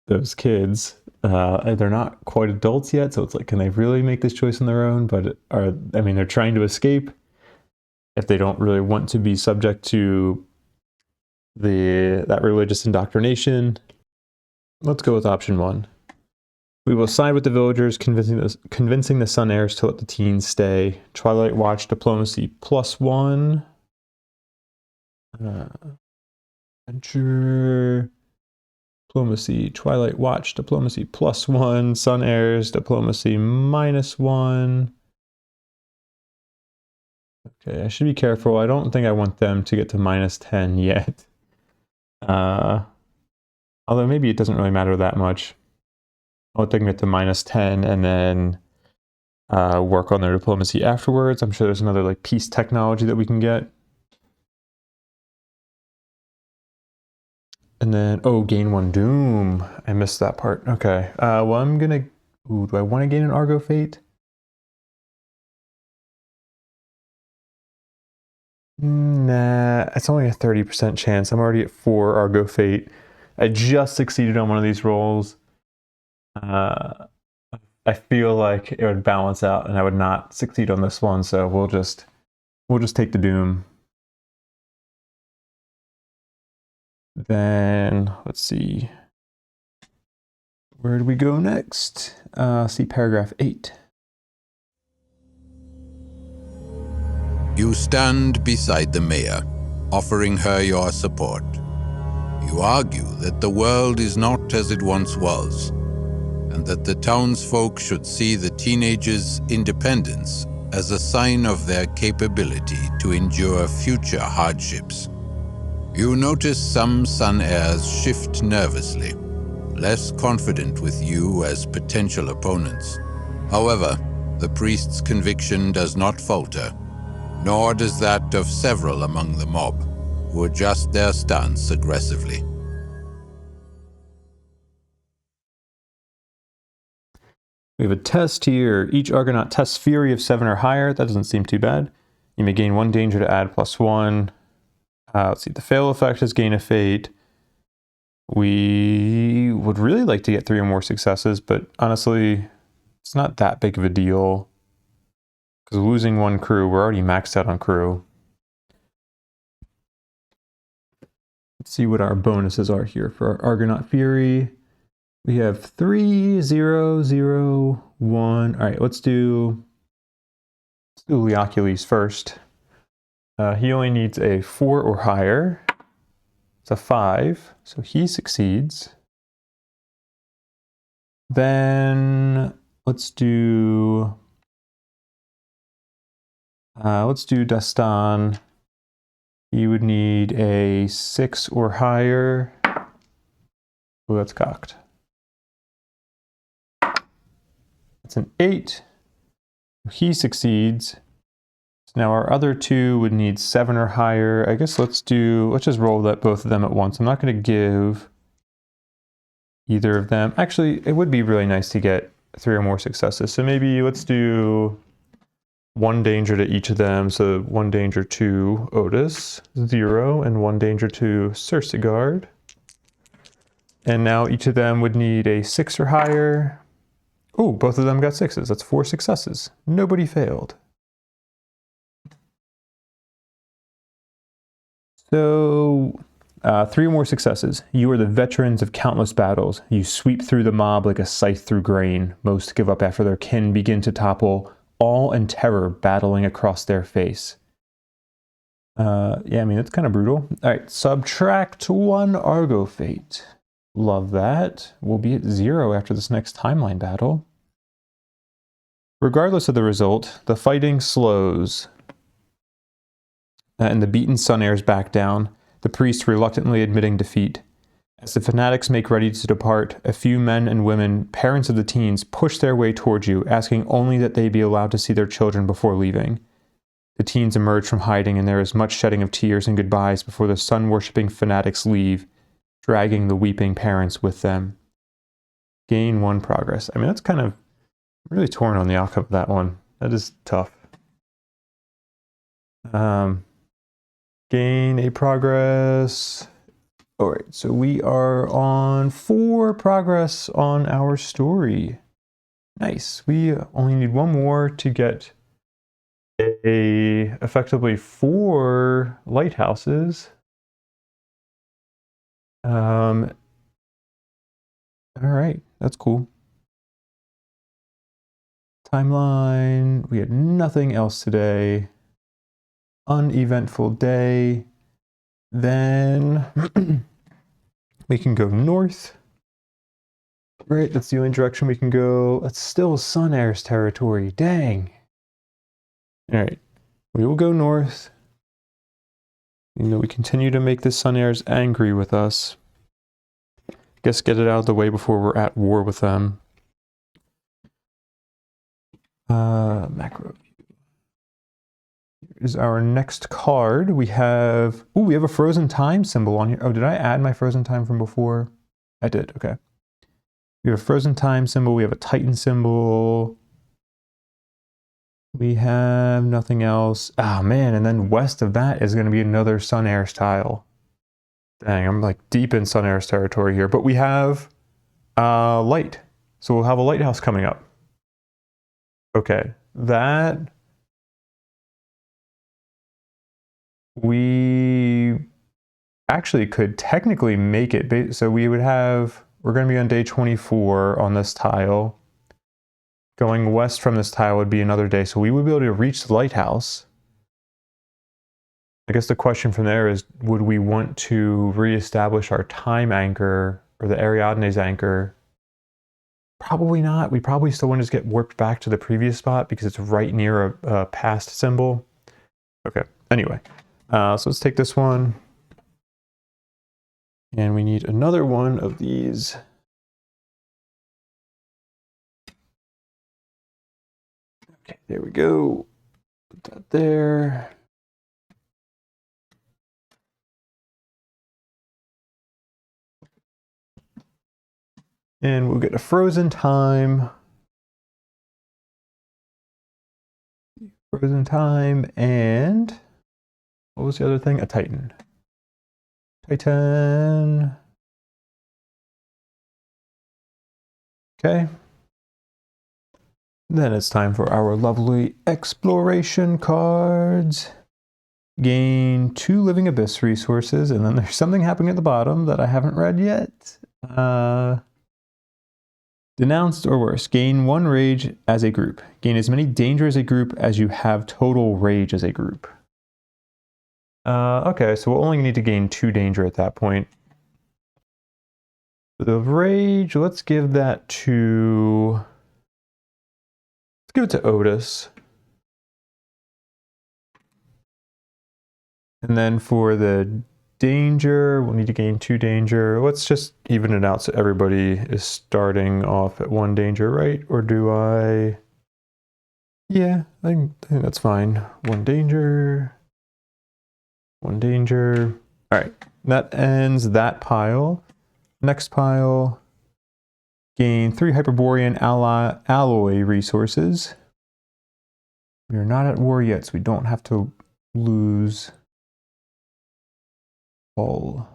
Speaker 1: those kids. They're not quite adults yet, so it's like, can they really make this choice on their own? But they're trying to escape. If they don't really want to be subject to that religious indoctrination, let's go with option 1. We will side with the villagers, convincing the Sun Heirs to let the teens stay. Twilight Watch diplomacy +1. Adventure diplomacy, Twilight Watch diplomacy +1. Sun Heirs diplomacy -1. Okay, I should be careful. I don't think I want them to get to -10 yet. Although maybe it doesn't really matter that much. I'll let them get to -10 and then work on their diplomacy afterwards. I'm sure there's another like peace technology that we can get. And then, gain 1 doom. I missed that part. Okay. Well, I'm gonna. Do I want to gain an Argo Fate? Nah, it's only a 30% chance. I'm already at 4 Argo Fate. I just succeeded on one of these rolls. I feel like it would balance out and I would not succeed on this one, so we'll just take the doom. Then let's see. Where do we go next? See paragraph 8.
Speaker 2: You stand beside the mayor, offering her your support. You argue that the world is not as it once was, and that the townsfolk should see the teenagers' independence as a sign of their capability to endure future hardships. You notice some Sun Heirs shift nervously, less confident with you as potential opponents. However, the priest's conviction does not falter, nor does that of several among the mob, who adjust their stance aggressively.
Speaker 1: We have a test here. Each Argonaut tests Fury of 7 or higher. That doesn't seem too bad. You may gain 1 danger to add +1. Let's see, the fail effect is gain a fate. We would really like to get 3 or more successes, but honestly, it's not that big of a deal. Because losing 1 crew, we're already maxed out on crew. Let's see what our bonuses are here for our Argonaut Fury. We have 3, 0, 0, 1. All right, let's do Leocules first. He only needs a 4 or higher. It's a 5, so he succeeds. Then let's do Dastan. He would need a 6 or higher. Oh, that's cocked. It's an 8. He succeeds. So now our other 2 would need 7 or higher. I guess let's just roll both of them at once. I'm not going to give either of them. Actually, it would be really nice to get 3 or more successes. So maybe let's do 1 danger to each of them. So 1 danger to Otis, 0, and 1 danger to Circegard. And now each of them would need a 6 or higher. Oh, both of them got 6s. That's 4 successes. Nobody failed. So 3 more successes. You are the veterans of countless battles. You sweep through the mob like a scythe through grain. Most give up after their kin begin to topple, all in terror battling across their face. Yeah, I mean, it's kind of brutal. All right, subtract 1 Argo Fate. Love that. We'll be at 0 after this next timeline battle. Regardless of the result, the fighting slows. And the beaten sun heirs back down, the priest reluctantly admitting defeat. As the fanatics make ready to depart, a few men and women, parents of the teens, push their way towards you, asking only that they be allowed to see their children before leaving. The teens emerge from hiding, and there is much shedding of tears and goodbyes before the sun-worshipping fanatics leave, dragging the weeping parents with them. Gain 1 progress. I mean, that's kind of really torn on the outcome of that one. That is tough. Gain a progress. All right, so we are on 4 progress on our story. Nice. We only need 1 more to get effectively 4 lighthouses. All right, that's cool. Timeline. We had nothing else today. Uneventful day. Then we can go north. Right, that's the only direction we can go. That's still Sun Heirs territory. Dang. All right, we will go north. You know, we continue to make the Sun Heirs angry with us. Guess get it out of the way before we're at war with them. Macro. Is our next card. We have a frozen time symbol on here. Oh, did I add my frozen time from before? I did, okay. We have a frozen time symbol, we have a Titan symbol. We have nothing else. Ah, man, and then west of that is going to be another Sun Heirs tile. Dang, I'm like deep in Sun Heirs territory here, but we have light. So we'll have a lighthouse coming up. Okay, that we actually could technically make it, so we're going to be on day 24 on this tile. Going west from this tile would be another day, so we would be able to reach the lighthouse. I guess the question from there is, would we want to reestablish our time anchor, or the Ariadne's anchor? Probably not. We probably still want to just get warped back to the previous spot because it's right near a past symbol. Okay, anyway. So let's take this one. And we need another one of these. Okay, there we go. Put that there. And we'll get a frozen time. Frozen time, and what was the other thing? A Titan. Titan. Okay. Then it's time for our lovely exploration cards. Gain 2 living abyss resources, and then there's something happening at the bottom that I haven't read yet. Denounced or worse. Gain 1 rage as a group. Gain as many danger as a group as you have total rage as a group. Okay, so we'll only need to gain 2 danger at that point. The rage, let's give that to... Let's give it to Otis. And then for the danger, we'll need to gain 2 danger. Let's just even it out so everybody is starting off at 1 danger, right? Or do I... Yeah, I think that's fine. 1 danger. 1 danger. All right, that ends that pile. Next pile. Gain 3 Hyperborean alloy resources. We are not at war yet, so we don't have to lose all.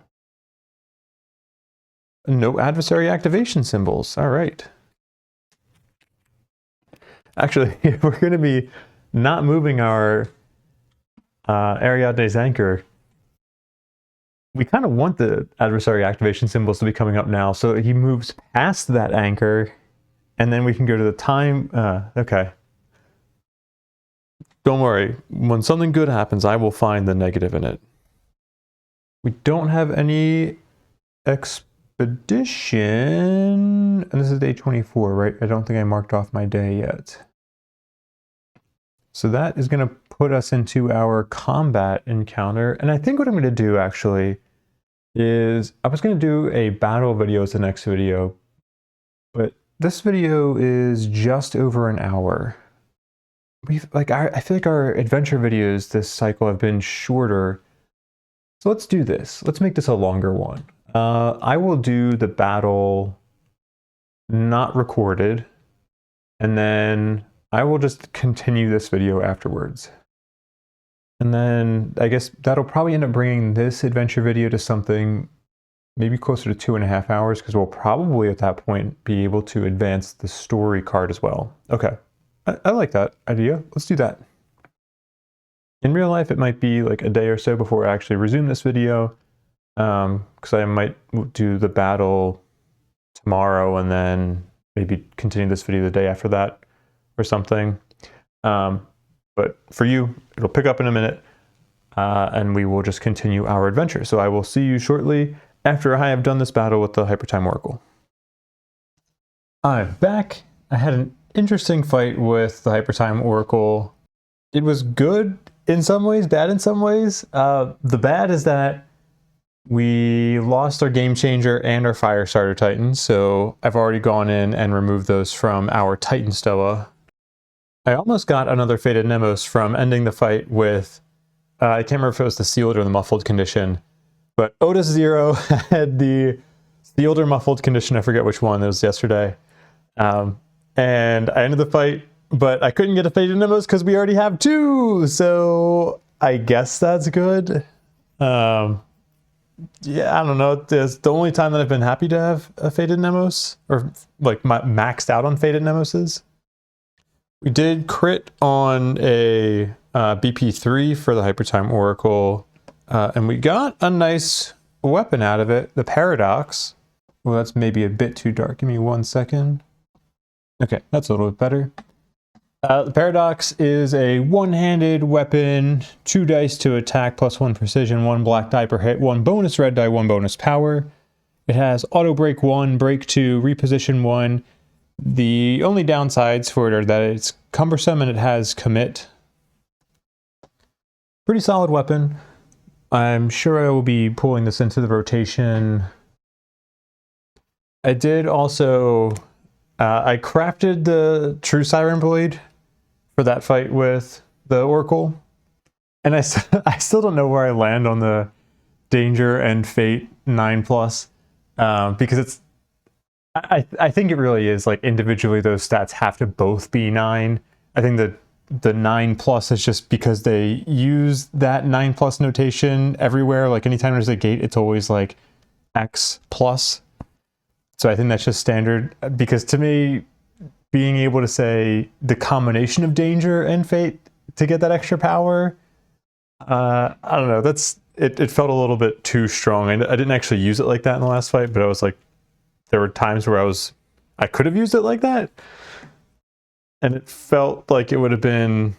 Speaker 1: No adversary activation symbols. All right. Actually, we're going to be not moving our Ariadne's anchor. we kind of want the adversary activation symbols to be coming up now. So he moves past that anchor, and then we can go to the time. Okay. Don't worry. When something good happens, I will find the negative in it. We don't have any expedition. And this is day 24, right? I don't think I marked off my day yet. So that is going to put us into our combat encounter. And I think what I'm going to do actually is I was going to do a battle video as the next video, but this video is just over an hour. I feel like our adventure videos this cycle have been shorter. So let's do this. Let's make this a longer one. I will do the battle not recorded, and then I will just continue this video afterwards. And then I guess that'll probably end up bringing this adventure video to something maybe closer to 2.5 hours, because we'll probably at that point be able to advance the story card as well. Okay, I like that idea. Let's do that. In real life, it might be like a day or so before I actually resume this video, because I might do the battle tomorrow and then maybe continue this video the day after that or something. But for you, it'll pick up in a minute, and we will just continue our adventure. So I will see you shortly after I have done this battle with the Hypertime Oracle. I'm back. I had an interesting fight with the Hypertime Oracle. It was good in some ways, bad in some ways. The bad is that we lost our Game Changer and our Fire Starter Titan, so I've already gone in and removed those from our Titan Stoa. I almost got another Fated Mnemos from ending the fight with, I can't remember if it was the sealed or the muffled condition, but Otis 0 had the sealed or muffled condition, I forget which one, it was yesterday. And I ended the fight, but I couldn't get a Fated Mnemos because we already have 2, so I guess that's good. Yeah, I don't know, it's the only time that I've been happy to have a Fated Mnemos, or like maxed out on Fated Mnemoses. We did crit on a BP3 for the Hypertime Oracle, and we got a nice weapon out of it, the Paradox. Well, that's maybe a bit too dark. Give me 1 second. Okay, that's a little bit better. The Paradox is a one-handed weapon, 2 dice to attack, +1 precision, 1 black die per hit, 1 bonus red die, 1 bonus power. It has auto break 1, break 2, reposition 1. The only downsides for it are that it's cumbersome and it has commit. Pretty solid weapon. I'm sure I will be pulling this into the rotation. I did also, I crafted the True Siren Blade for that fight with the Oracle. And I still don't know where I land on the Danger and Fate 9+, because it's, I think it really is like individually those stats have to both be 9. I think that the 9+ is just because they use that 9+ notation everywhere. Like anytime there's a gate, it's always like X+. So I think that's just standard, because to me, being able to say the combination of Danger and Fate to get that extra power, I don't know, it felt a little bit too strong. I didn't actually use it like that in the last fight, but I was like, there were times where I could have used it like that, and it felt like it would have been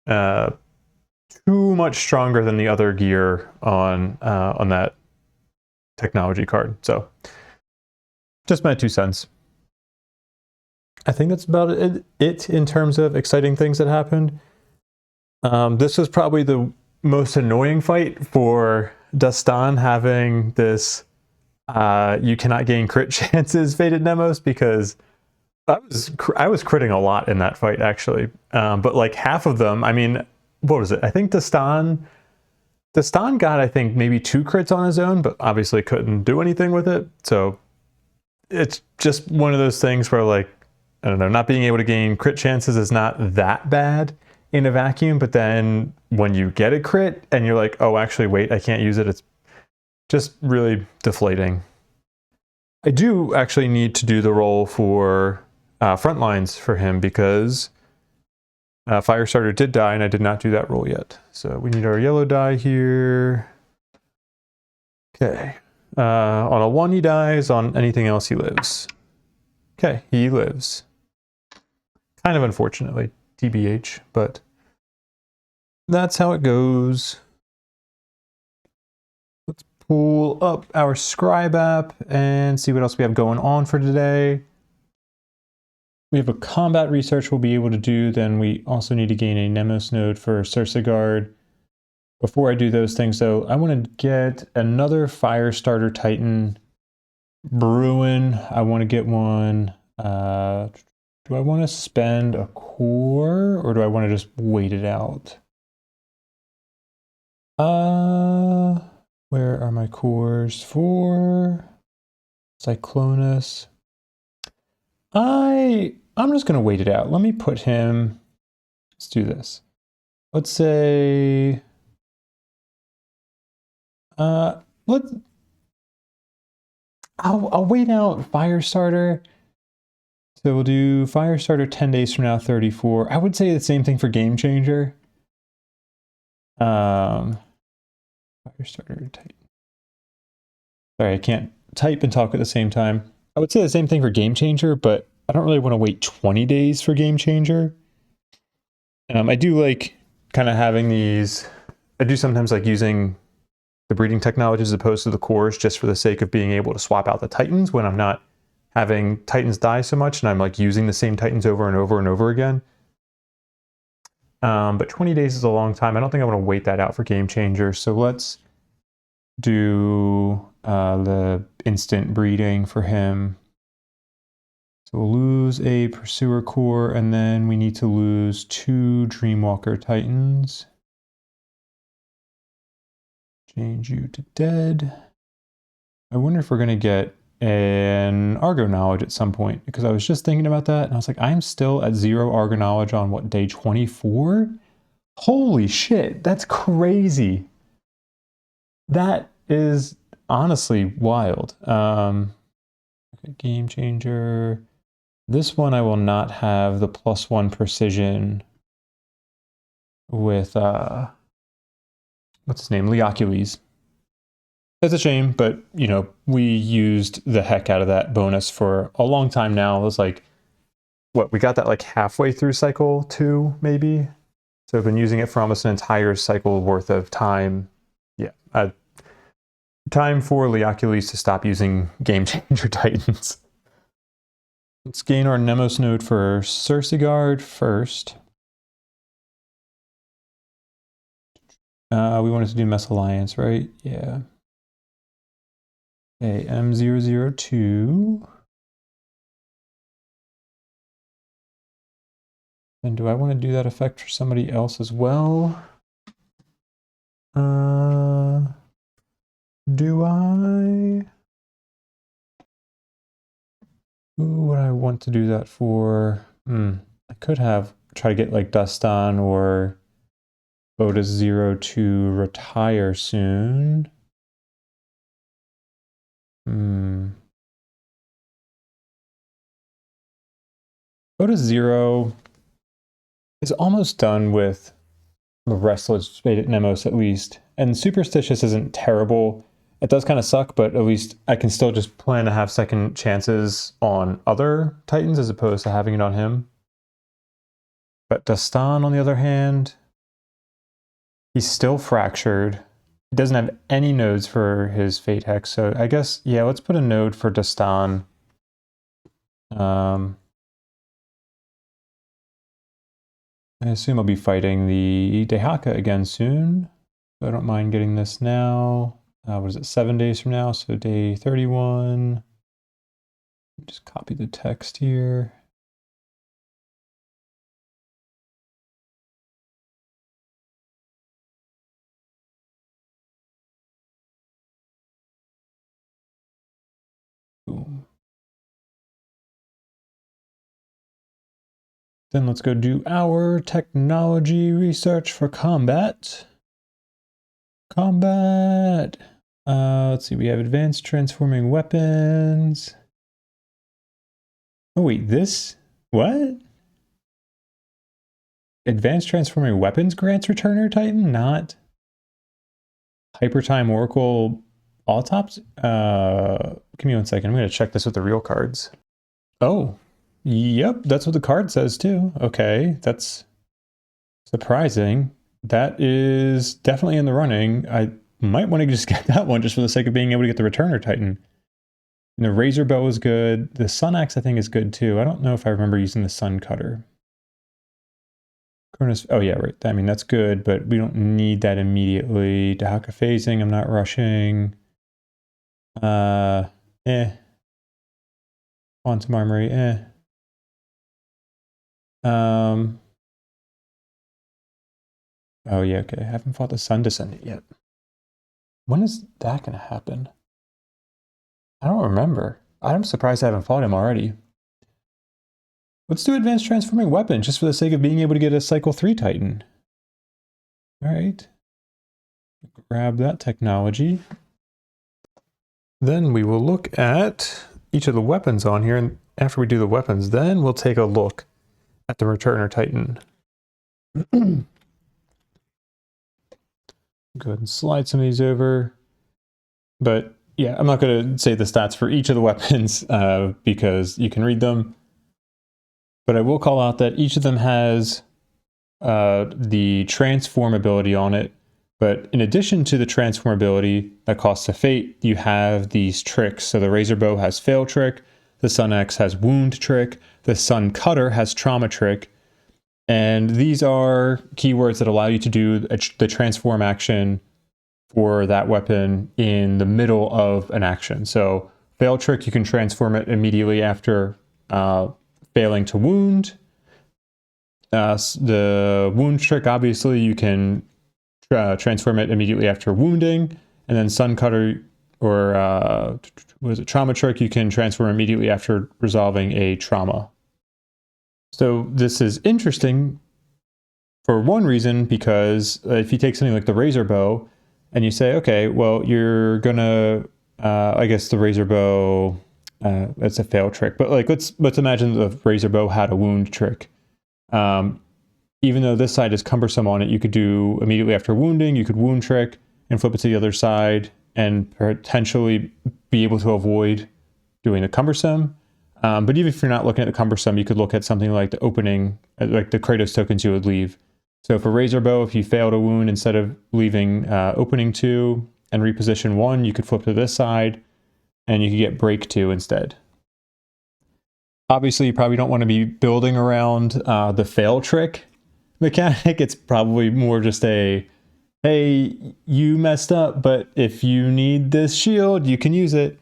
Speaker 1: too much stronger than the other gear on that technology card. So, just my 2 cents. I think that's about it in terms of exciting things that happened. This was probably the most annoying fight for Dastan, having this you cannot gain crit chances Fated Mnemos, because I was critting a lot in that fight actually, but like half of them, I mean, what was it? I think Dastan got, I think, maybe 2 crits on his own, but obviously couldn't do anything with it. So it's just one of those things where, like, I don't know, not being able to gain crit chances is not that bad in a vacuum, but then when you get a crit and you're like, oh, actually, wait, I can't use it, it's just really deflating. I do actually need to do the roll for front lines for him, because Firestarter did die and I did not do that roll yet. So we need our yellow die here. Okay. On a 1 he dies, on anything else he lives. Okay, he lives. Kind of unfortunately, TBH, but that's how it goes. Let's pull up our scribe app and see what else we have going on for today. We have a combat research we'll be able to do, then we also need to gain a Mnemos node for Circegard. Before I do those things though, I want to get another Firestarter Titan brewing. I want to get one. Do I want to spend a core or do I want to just wait it out? Where are my cores for Cyclonus? I'm just going to wait it out. Let me put him, let's do this. Let's say, I'll wait out Firestarter. So we'll do Firestarter 10 days from now, 34. I would say the same thing for Game Changer. Firestarter Titan. Sorry, I can't type and talk at the same time. I would say the same thing for Game Changer, but I don't really want to wait 20 days for Game Changer. I do like kind of having these, I do sometimes like using the breeding technology as opposed to the cores just for the sake of being able to swap out the Titans when I'm not having Titans die so much and I'm like using the same Titans over and over and over again. But 20 days is a long time. I don't think I want to wait that out for Game Changer. So let's do the instant breeding for him. So we'll lose a Pursuer core and then we need to lose 2 Dreamwalker Titans. Change you to dead. I wonder if we're going to get an Argo knowledge at some point because I was just thinking about that and I was like, I'm still at 0 Argo knowledge on what, day 24? Holy shit, that's crazy. That is honestly wild. Okay, Game Changer. This one I will not have the +1 precision with what's his name? Leocules. It's a shame, but you know, we used the heck out of that bonus for a long time now. It was like, what, we got that like halfway through cycle 2, maybe? So I've been using it for almost an entire cycle worth of time. Yeah. Time for Leocules to stop using Game Changer Titans. Let's gain our Mnemos node for Circegard first. We wanted to do Mesalliance, right? Yeah. Okay, M002. And do I want to do that effect for somebody else as well? Do I? Who would I want to do that for? I could have try to get like Dustan or Otis 0 to retire soon. Otis 0 is almost done with the Restless Mnemos at least. And Superstitious isn't terrible. It does kind of suck, but at least I can still just plan to have second chances on other Titans as opposed to having it on him. But Dustan, on the other hand, he's still fractured. He doesn't have any nodes for his Fate Hex, so I guess, yeah, let's put a node for Dustan. I assume I'll be fighting the Dehaka again soon. So I don't mind getting this now. What is it, 7 days from now? So day 31. Just copy the text here. Boom. Then let's go do our technology research for combat. Combat. Let's see, we have advanced transforming weapons. Oh wait, this? What? Advanced transforming weapons grants returner Titan, not Hypertime Oracle autopsy. Give me 1 second. I'm going to check this with the real cards. Oh, yep. That's what the card says too. Okay. That's surprising. That is definitely in the running. I might want to just get that one just for the sake of being able to get the Returner Titan. And the Razor Bow is good. The Sun Axe, I think, is good too. I don't know if I remember using the Sun Cutter. Oh yeah, right. I mean, that's good, but we don't need that immediately. Dahaka phasing, I'm not rushing. Quantum Armory, Oh yeah, okay. I haven't fought the Sun Descendant yet. When is that gonna happen? I don't remember. I'm surprised I haven't fought him already. Let's do Advanced Transforming Weapon, just for the sake of being able to get a Cycle 3 Titan. Alright. Grab that technology. Then we will look at each of the weapons on here, and after we do the weapons, then we'll take a look at the Returner Titan. Go ahead and slide some of these over. But yeah, I'm not going to say the stats for each of the weapons because you can read them. But I will call out that each of them has the transform ability on it. But in addition to the transform ability that costs a fate, you have these tricks. So the Razor Bow has Fail Trick, the Sun Axe has Wound Trick, the Sun Cutter has Trauma Trick. And these are keywords that allow you to do the transform action for that weapon in the middle of an action. So Fail Trick, you can transform it immediately after failing to wound. The Wound Trick, obviously, you can transform it immediately after wounding. And then Sun Cutter, or Trauma Trick, you can transform immediately after resolving a trauma. So this is interesting for one reason, because if you take something like the Razor Bow and you say, okay, well, you're gonna, I guess the Razor Bow, that's a fail trick, but like let's imagine the Razor Bow had a wound trick. Even though this side is cumbersome on it, you could do immediately after wounding, you could wound trick and flip it to the other side and potentially be able to avoid doing the cumbersome. But even if you're not looking at the cumbersome, you could look at something like the opening, like the Kratos tokens you would leave. So for Razor Bow, if you fail to wound, instead of leaving opening 2 and reposition 1, you could flip to this side and you could get break 2 instead. Obviously, you probably don't want to be building around the fail trick mechanic. It's probably more just a, hey, you messed up, but if you need this shield, you can use it.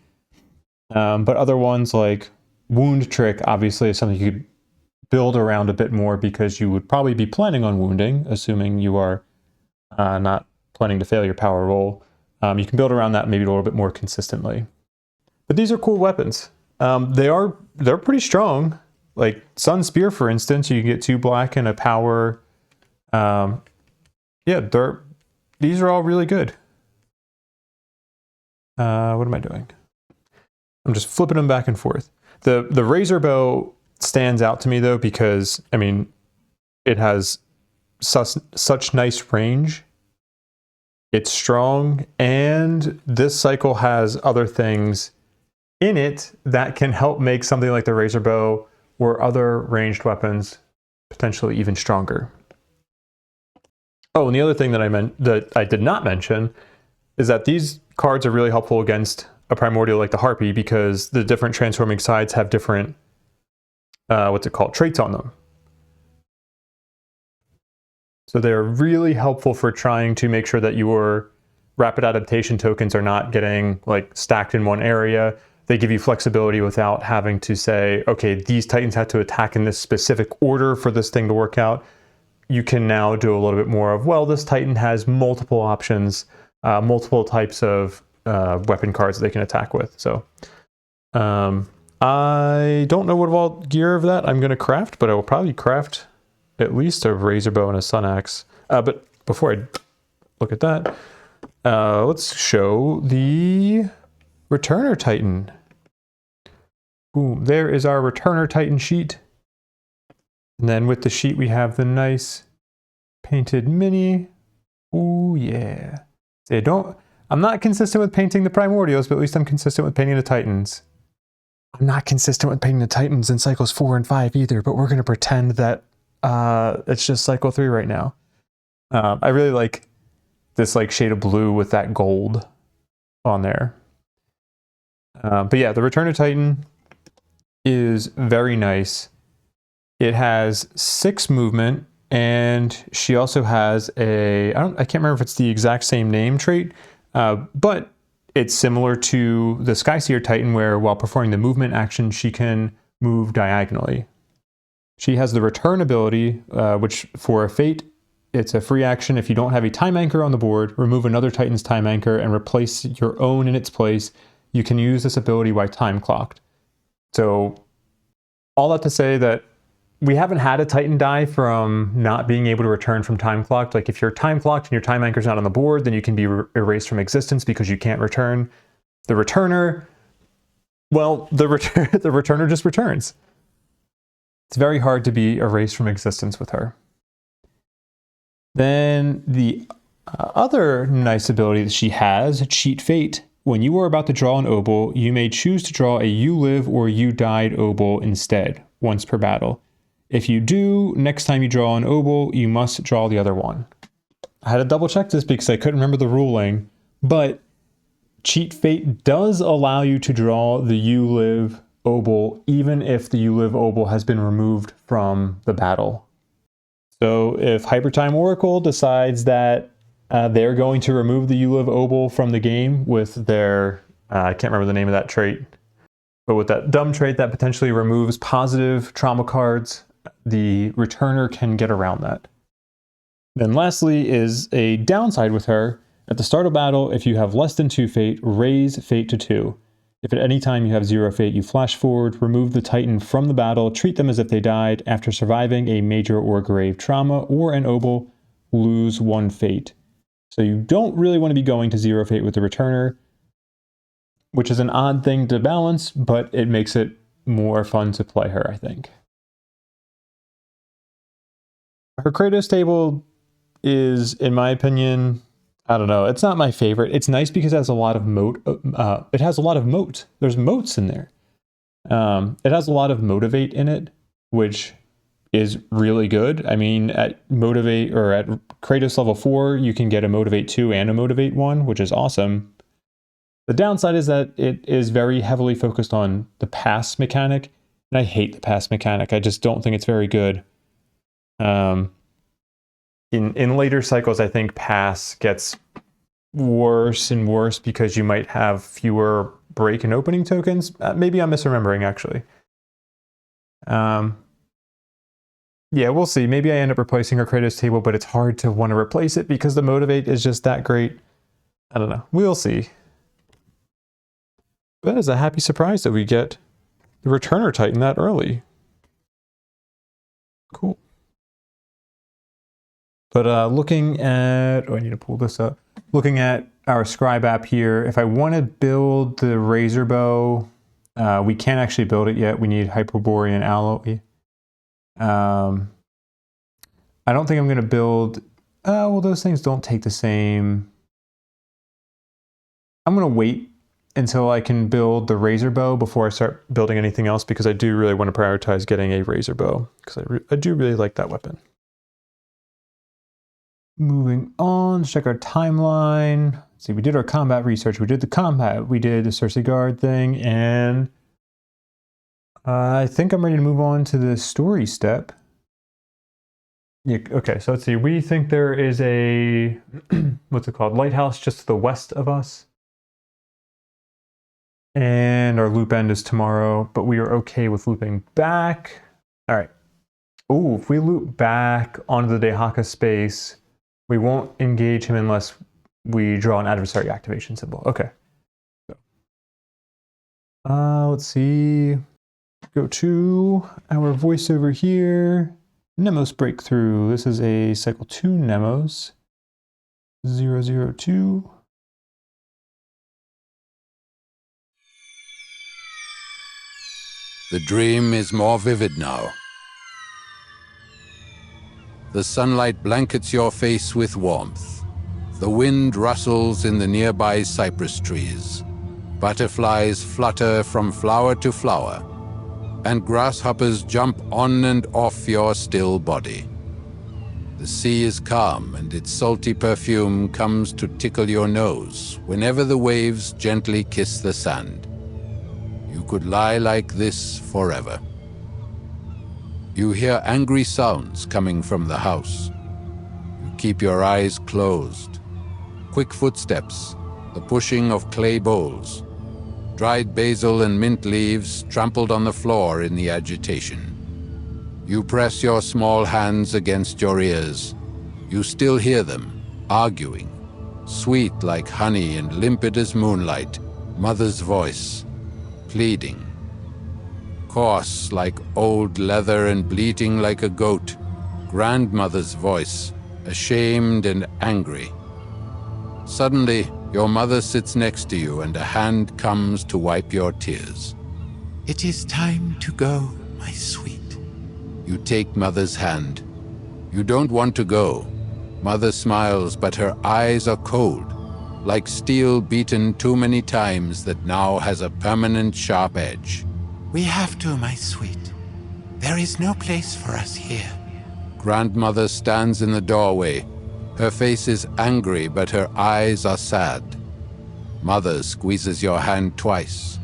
Speaker 1: But other ones like Wound Trick, obviously, is something you could build around a bit more, because you would probably be planning on wounding, assuming you are not planning to fail your power roll. You can build around that maybe a little bit more consistently. But these are cool weapons. They're pretty strong. Like Sun Spear, for instance, you can get 2 black and a power. Yeah, these are all really good. What am I doing? I'm just flipping them back and forth. The Razor Bow stands out to me though, because I mean, it has such nice range. It's strong, and this cycle has other things in it that can help make something like the Razor Bow or other ranged weapons potentially even stronger. Oh, and the other thing that I did not mention is that these cards are really helpful against a primordial like the Harpy, because the different transforming sides have different traits on them. So they're really helpful for trying to make sure that your rapid adaptation tokens are not getting like stacked in one area. They give you flexibility without having to say, okay, these Titans have to attack in this specific order for this thing to work out. You can now do a little bit more of, well, this Titan has multiple options, multiple types of weapon cards that they can attack with. So I don't know what all gear of that I'm going to craft, but I will probably craft at least a Razor Bow and a Sun Axe. But before I look at that, let's show the Returner Titan. Boom, there is our Returner Titan sheet. And then with the sheet, we have the nice painted mini. Ooh, yeah. See, I'm not consistent with painting the Primordials, but at least I'm consistent with painting the Titans. I'm not consistent with painting the Titans in cycles 4 and 5 either, but we're going to pretend that it's just cycle 3 right now. I really like this like shade of blue with that gold on there. But yeah, the Return of Titan is very nice. It has 6 movement, and she also has I can't remember if it's the exact same name trait, but it's similar to the Skyseer Titan, where while performing the movement action, she can move diagonally. She has the Return ability, which for a Fate, it's a free action. If you don't have a time anchor on the board, remove another Titan's time anchor and replace your own in its place. You can use this ability while time clocked. So all that to say that we haven't had a Titan die from not being able to return from time clocked. Like if you're time clocked and your time anchor's not on the board, then you can be erased from existence because you can't return. The returner, well, the returner just returns. It's very hard to be erased from existence with her. Then the other nice ability that she has, Cheat Fate. When you are about to draw an obol, you may choose to draw a You Live or You Died obol instead, once per battle. If you do, next time you draw an obol, you must draw the other one. I had to double check this because I couldn't remember the ruling, but Cheat Fate does allow you to draw the You Live obol even if the You Live obol has been removed from the battle. So if Hypertime Oracle decides that they're going to remove the You Live obol from the game with their, I can't remember the name of that trait, but with that dumb trait that potentially removes positive trauma cards, the returner can get around that. Then lastly is a downside with her. At the start of battle, if you have less than 2 fate, raise fate to 2. If at any time you have 0 fate, you flash forward, remove the Titan from the battle, treat them as if they died. After surviving a major or grave trauma or an obol, lose 1 fate. So you don't really want to be going to 0 fate with the returner, which is an odd thing to balance, but it makes it more fun to play her, I think. Her Kratos table is, in my opinion, I don't know, it's not my favorite. It's nice because it has a lot of moat. It has a lot of moat. There's moats in there. It has a lot of motivate in it, which is really good. I mean, at motivate or at Kratos level 4, you can get a motivate 2 and a motivate 1, which is awesome. The downside is that it is very heavily focused on the pass mechanic, and I hate the pass mechanic. I just don't think it's very good. In later cycles, I think pass gets worse and worse because you might have fewer break and opening tokens. Maybe I'm misremembering, actually. Yeah, we'll see. Maybe I end up replacing her Kratos table, but it's hard to want to replace it because the motivate is just that great. I don't know. We'll see. But it's a happy surprise that we get the Returner Titan that early. Cool. But looking at, I need to pull this up. Looking at our scribe app here, if I want to build the Razor Bow, we can't actually build it yet. We need Hyperborean Alloy. I don't think I'm going to build, well, those things don't take the same. I'm going to wait until I can build the Razor Bow before I start building anything else, because I do really want to prioritize getting a Razor Bow, because I do really like that weapon. Moving on, let's check our timeline. Let's see, we did our combat research, we did the combat, we did the Circegard thing, and I think I'm ready to move on to the story step. Yeah, okay, so let's see, we think there is a, what's it called, lighthouse just to the west of us. And our loop end is tomorrow, but we are okay with looping back. All right. Ooh, if we loop back onto the Dehaka space, we won't engage him unless we draw an adversary activation symbol. Okay. So, let's see. Go to our voiceover here. Mnemos breakthrough. This is a cycle 2 Mnemos. 002.
Speaker 2: The dream is more vivid now. The sunlight blankets your face with warmth. The wind rustles in the nearby cypress trees. Butterflies flutter from flower to flower, and grasshoppers jump on and off your still body. The sea is calm, and its salty perfume comes to tickle your nose whenever the waves gently kiss the sand. You could lie like this forever. You hear angry sounds coming from the house. You keep your eyes closed. Quick footsteps, the pushing of clay bowls, dried basil and mint leaves trampled on the floor in the agitation. You press your small hands against your ears. You still hear them, arguing, sweet like honey and limpid as moonlight, mother's voice, pleading. Coarse like old leather and bleating like a goat, grandmother's voice, ashamed and angry. Suddenly, your mother sits next to you and a hand comes to wipe your tears.
Speaker 3: It is time to go, my sweet.
Speaker 2: You take mother's hand. You don't want to go. Mother smiles, but her eyes are cold, like steel beaten too many times that now has a permanent sharp edge.
Speaker 3: We have to, my sweet. There is no place for us here.
Speaker 2: Grandmother stands in the doorway. Her face is angry, but her eyes are sad. Mother squeezes your hand twice.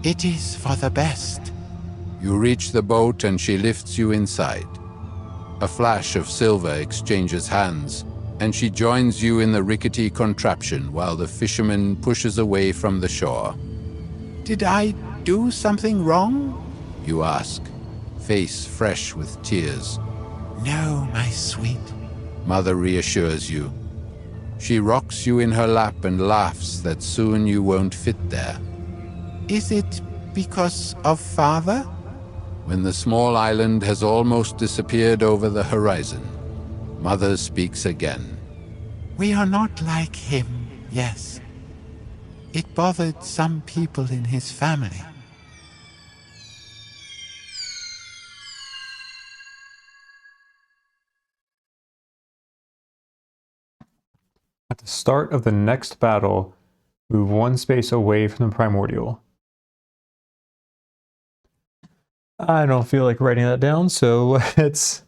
Speaker 3: It is for the best.
Speaker 2: You reach the boat and she lifts you inside. A flash of silver exchanges hands, and she joins you in the rickety contraption while the fisherman pushes away from the shore.
Speaker 3: Did I do something wrong?
Speaker 2: You ask, face fresh with tears.
Speaker 3: No, my sweet.
Speaker 2: Mother reassures you. She rocks you in her lap and laughs that soon you won't fit there.
Speaker 3: Is it because of father?
Speaker 2: When the small island has almost disappeared over the horizon, Mother speaks again.
Speaker 3: We are not like him, yes. It bothered some people in his family.
Speaker 1: At the start of the next battle, move one space away from the primordial. I don't feel like writing that down, so let's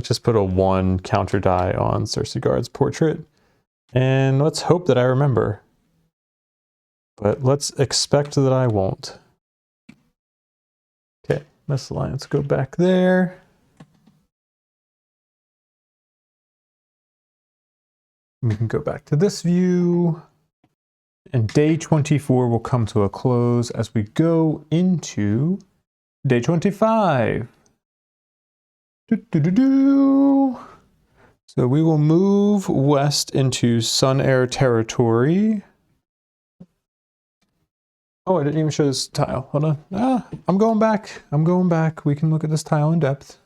Speaker 1: just put a 1 counter die on Circegard's portrait, and let's hope that I remember. But let's expect that I won't. Okay, Mesalliance, go back there. We can go back to this view. And day 24 will come to a close as we go into day 25. So we will move west into Sun Air territory. Oh, I didn't even show this tile. Hold on. I'm going back. We can look at this tile in depth.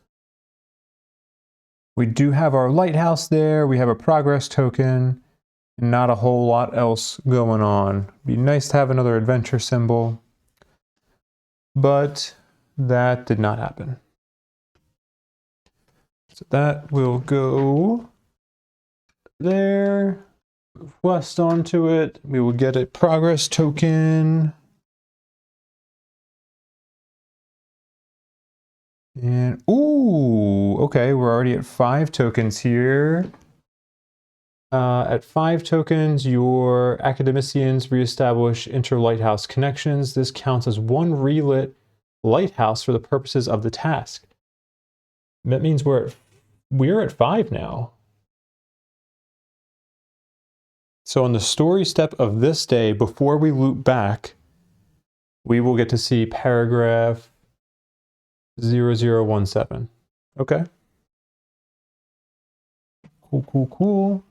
Speaker 1: We do have our lighthouse there. We have a progress token. Not a whole lot else going on. Be nice to have another adventure symbol, but that did not happen. So that will go there, move west onto it. We will get a progress token. And, ooh, okay, we're already at 5 tokens here. At 5 tokens, your academicians reestablish inter-lighthouse connections. This counts as 1 relit lighthouse for the purposes of the task. That means we're at 5 now. So on the story step of this day, before we loop back, we will get to see paragraph 0017. Okay. Cool.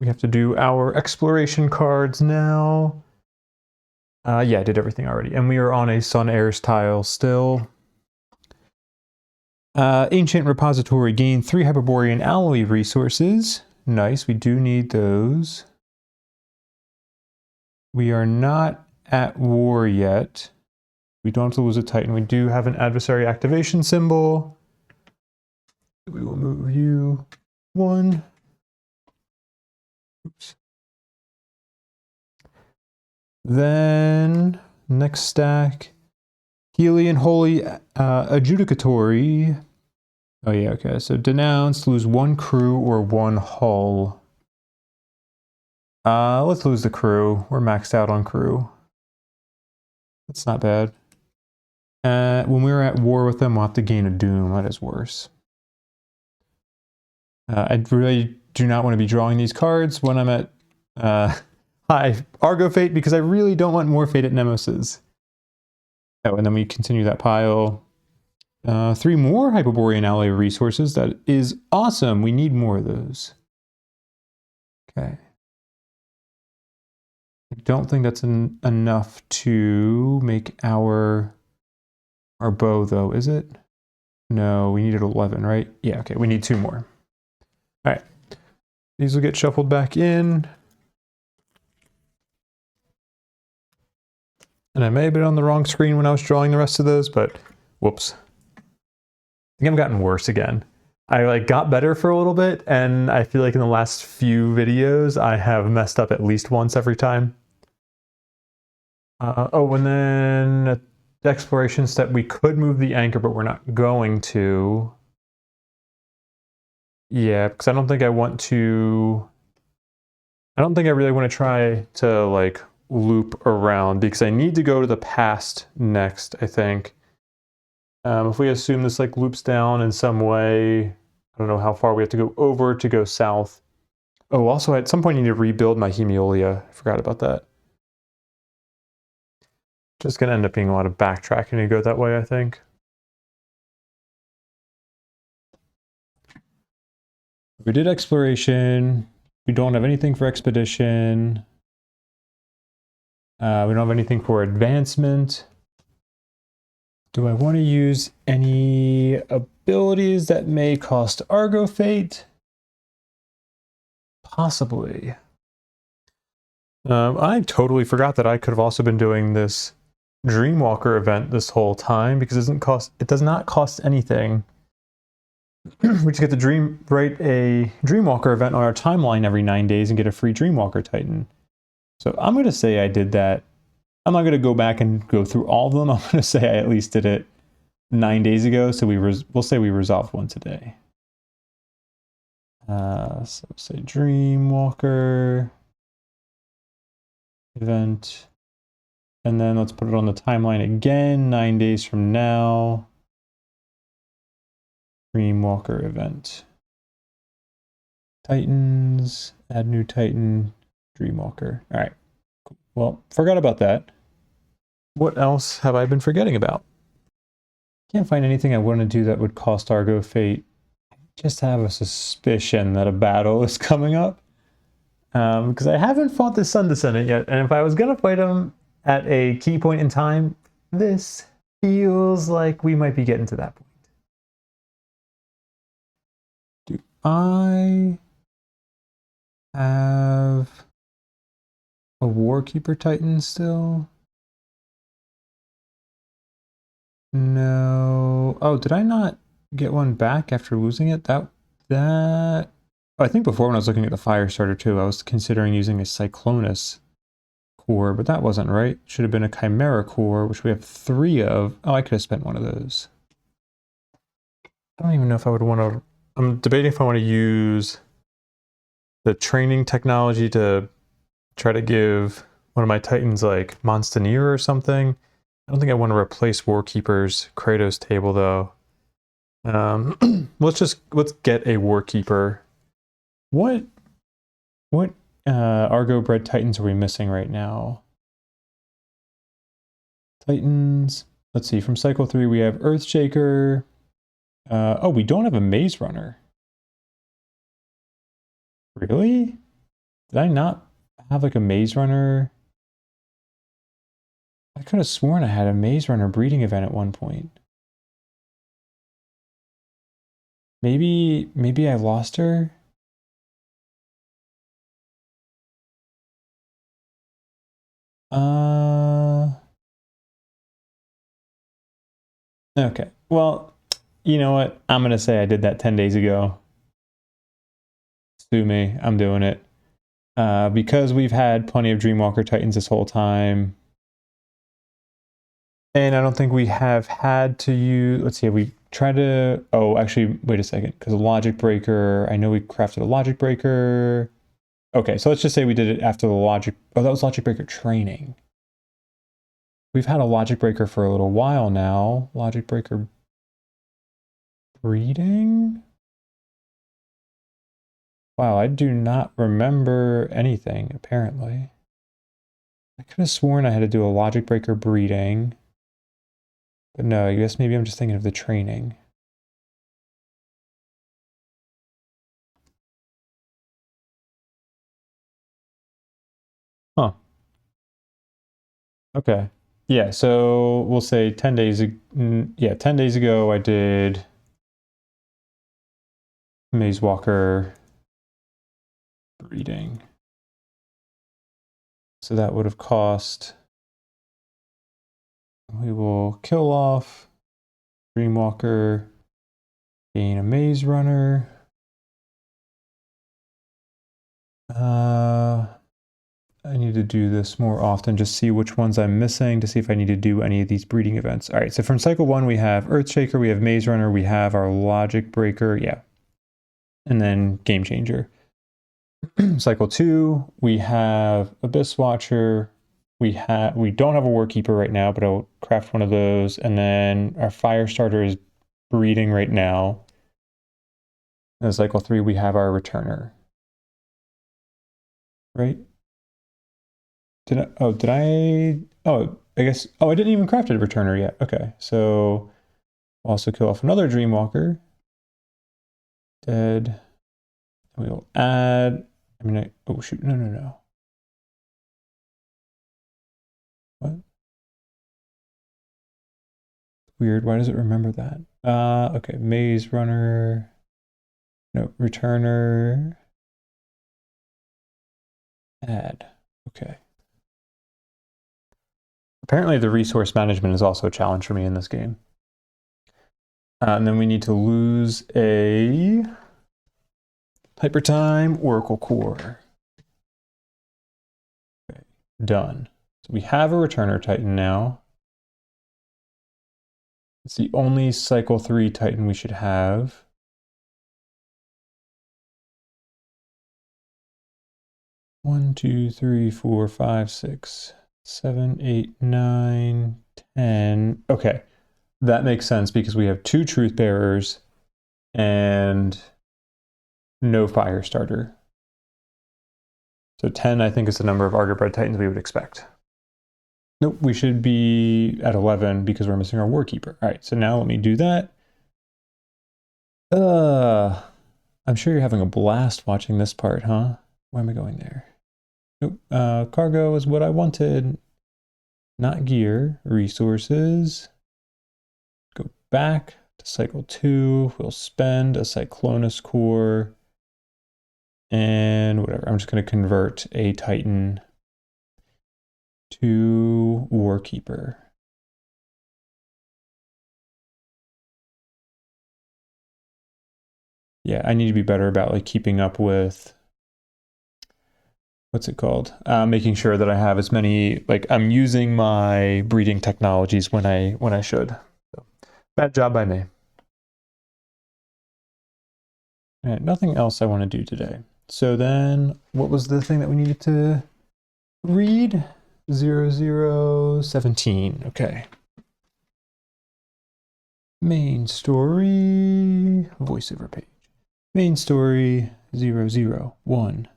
Speaker 1: We have to do our exploration cards now. Yeah, I did everything already. And we are on a Sun Airs tile still. Ancient Repository, gain 3 Hyperborean alloy resources. Nice, we do need those. We are not at war yet. We don't have to lose a Titan. We do have an adversary activation symbol. We will move you one. Oops. Then next stack, Helian Holy Adjudicatory. Oh yeah, okay. So denounce, lose one crew or one hull. Let's lose the crew. We're maxed out on crew. That's not bad. When we're at war with them, we'll have to gain a doom. That is worse. I really do not want to be drawing these cards when I'm at high Argo Fate, because I really don't want more Fate at Mnemoses. Oh, and then we continue that pile. 3 more Hyperborean Ally resources. That is awesome. We need more of those. Okay. I don't think that's enough to make our bow, though, is it? No, we needed 11, right? Yeah, okay, we need 2 more. All right. These will get shuffled back in. And I may have been on the wrong screen when I was drawing the rest of those, but whoops. I think I've gotten worse again. I got better for a little bit, and I feel like in the last few videos I have messed up at least once every time. Oh, and then the exploration step, we could move the anchor, but we're not going to. Yeah, because I don't think I want to. I don't think I really want to try to like loop around, because I need to go to the past next, I think. If we assume this like loops down in some way, I don't know how far we have to go over to go south. Oh, also at some point I need to rebuild my Hemiolia. I forgot about that. Just gonna end up being a lot of backtracking to go that way, I think. We did exploration. We don't have anything for expedition. We don't have anything for advancement. Do I want to use any abilities that may cost Argo Fate? Possibly. I totally forgot that I could have also been doing this Dreamwalker event this whole time, because it does not cost anything. We just get to write a Dreamwalker event on our timeline every 9 days and get a free Dreamwalker Titan. So I'm going to say I did that. I'm not going to go back and go through all of them. I'm going to say I at least did it 9 days ago. So we'll say we resolved one today. So say Dreamwalker event. And then let's put it on the timeline again, 9 days from now. Dreamwalker event. Titans, add new Titan, Dreamwalker. All right. Well, forgot about that. What else have I been forgetting about? Can't find anything I want to do that would cost Argo Fate. I just have a suspicion that a battle is coming up. Because I haven't fought the Sun Descendant yet, and if I was going to fight him at a key point in time, this feels like we might be getting to that point. Do I have a Warkeeper Titan still? No. Oh, did I not get one back after losing it? Oh, I think before when I was looking at the Firestarter too, I was considering using a Cyclonus core, but that wasn't right. Should have been a Chimera core, which we have 3 of. Oh, I could have spent one of those. I don't even know if I would want to. I'm debating if I want to use the training technology to try to give one of my Titans like Monstaneer or something. I don't think I want to replace Warkeeper's Kratos table though. Let's get a Warkeeper. What Argo bred Titans are we missing right now? Titans. Let's see. From Cycle 3, we have Earthshaker. Oh, we don't have a Maze Runner. Really? Did I not have like a Maze Runner? I could have sworn I had a Maze Runner breeding event at one point. Maybe I lost her? Okay. Well, you know what? I'm going to say I did that 10 days ago. Sue me. I'm doing it. Because we've had plenty of Dreamwalker Titans this whole time. And I don't think we have had to use... Let's see, we tried to... Oh, actually, wait a second. Because a Logic Breaker... I know we crafted a Logic Breaker. Okay, so let's just say we did it after the Logic... Oh, that was Logic Breaker training. We've had a Logic Breaker for a little while now. Logic Breaker breeding? Wow, I do not remember anything, apparently. I could have sworn I had to do a Logic Breaker breeding. But no, I guess maybe I'm just thinking of the training. Huh. Okay. Yeah, so we'll say 10 days yeah, 10 days ago I did Maze Walker breeding. So that would have cost... We will kill off Dreamwalker, gain a Maze Runner. I need to do this more often, just see which ones I'm missing to see if I need to do any of these breeding events. All right, so from cycle 1, we have Earthshaker, we have Maze Runner, we have our Logic Breaker, yeah. And then Game Changer. Cycle 2, we have Abyss Watcher. We don't have a Warkeeper right now, but I'll craft one of those. And then our Firestarter is breeding right now. And in cycle 3, we have our Returner. Right? I guess, I didn't even craft a Returner yet. Okay, so we'll also kill off another Dreamwalker. Dead. And we'll add, oh shoot, no. What? Weird, why does it remember that? Okay, Maze Runner. No, Returner. Add, okay. Apparently the resource management is also a challenge for me in this game. And then we need to lose a Hypertime Oracle Core. Okay, done. So we have a Returner Titan now. It's the only cycle 3 Titan we should have. One, 2, 3, 4, 5, 6, 7, 8, 9, 10. Okay, that makes sense because we have 2 Truth Bearers and no Firestarter. So 10, I think, is the number of Argonauts Titans we would expect. Nope, we should be at 11 because we're missing our Warkeeper. All right, so now let me do that. I'm sure you're having a blast watching this part, huh? Why am I going there? Nope, cargo is what I wanted. Not gear, resources. Go back to cycle 2. We'll spend a Cyclonus core. And whatever, I'm just going to convert a Titan to Warkeeper. Yeah, I need to be better about like keeping up with, what's it called? Making sure that I have as many, like I'm using my breeding technologies when I should. So, bad job by me. All right, nothing else I want to do today. So then, what was the thing that we needed to read? 0017, okay. Main story, voiceover page. Main story 0017.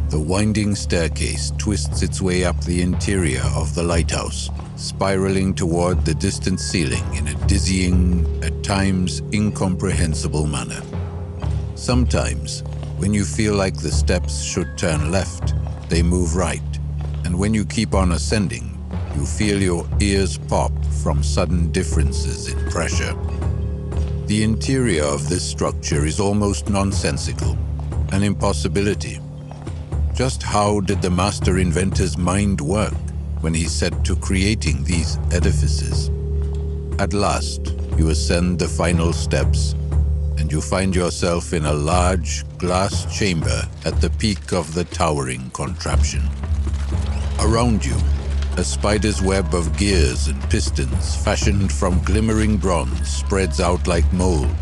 Speaker 2: The winding staircase twists its way up the interior of the lighthouse, spiraling toward the distant ceiling in a dizzying, at times incomprehensible manner. Sometimes, when you feel like the steps should turn left, they move right, and when you keep on ascending, you feel your ears pop from sudden differences in pressure. The interior of this structure is almost nonsensical, an impossibility. Just how did the master inventor's mind work when he set to creating these edifices? At last, you ascend the final steps, and you find yourself in a large glass chamber at the peak of the towering contraption. Around you, a spider's web of gears and pistons fashioned from glimmering bronze spreads out like mold,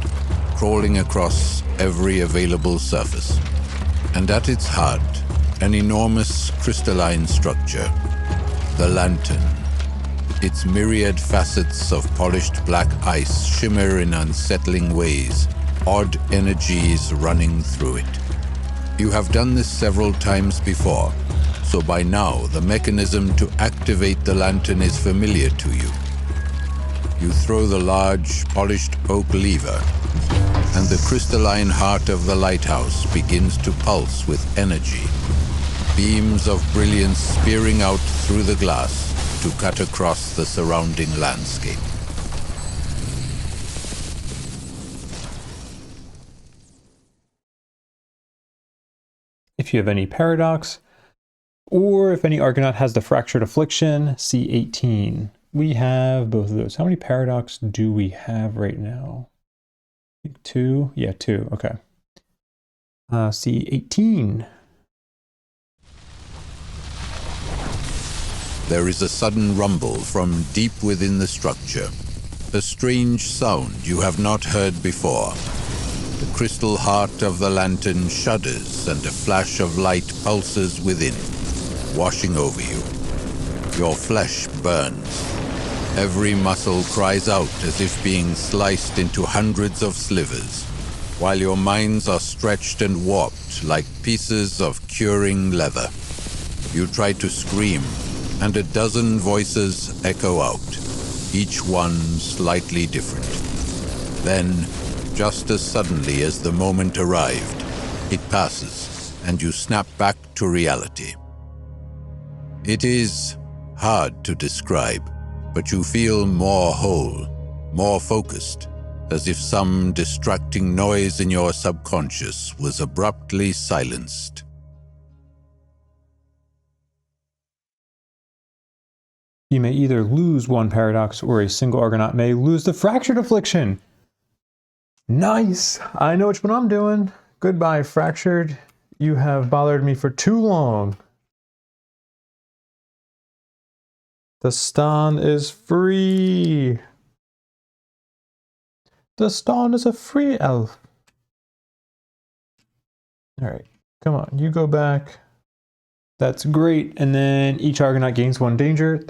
Speaker 2: crawling across every available surface. And at its heart, an enormous crystalline structure, the lantern. Its myriad facets of polished black ice shimmer in unsettling ways, odd energies running through it. You have done this several times before, so by now the mechanism to activate the lantern is familiar to you. You throw the large, polished oak lever, and the crystalline heart of the lighthouse begins to pulse with energy, beams of brilliance spearing out through the glass to cut across the surrounding landscape.
Speaker 1: If you have any paradox, or if any Argonaut has the Fractured Affliction, C18. We have both of those. How many paradox do we have right now? I think 2? Yeah, 2. Okay. C18.
Speaker 2: There is a sudden rumble from deep within the structure, a strange sound you have not heard before. The crystal heart of the lantern shudders and a flash of light pulses within, washing over you. Your flesh burns. Every muscle cries out as if being sliced into hundreds of slivers, while your minds are stretched and warped like pieces of curing leather. You try to scream, and a dozen voices echo out, each one slightly different. Then, just as suddenly as the moment arrived, it passes, and you snap back to reality. It is hard to describe, but you feel more whole, more focused, as if some distracting noise in your subconscious was abruptly silenced.
Speaker 1: You may either lose one paradox or a single Argonaut may lose the Fractured Affliction. Nice! I know which one I'm doing. Goodbye, Fractured. You have bothered me for too long. The Stan is free. The Stan is a free elf. All right, come on, you go back. That's great. And then each Argonaut gains 1 danger.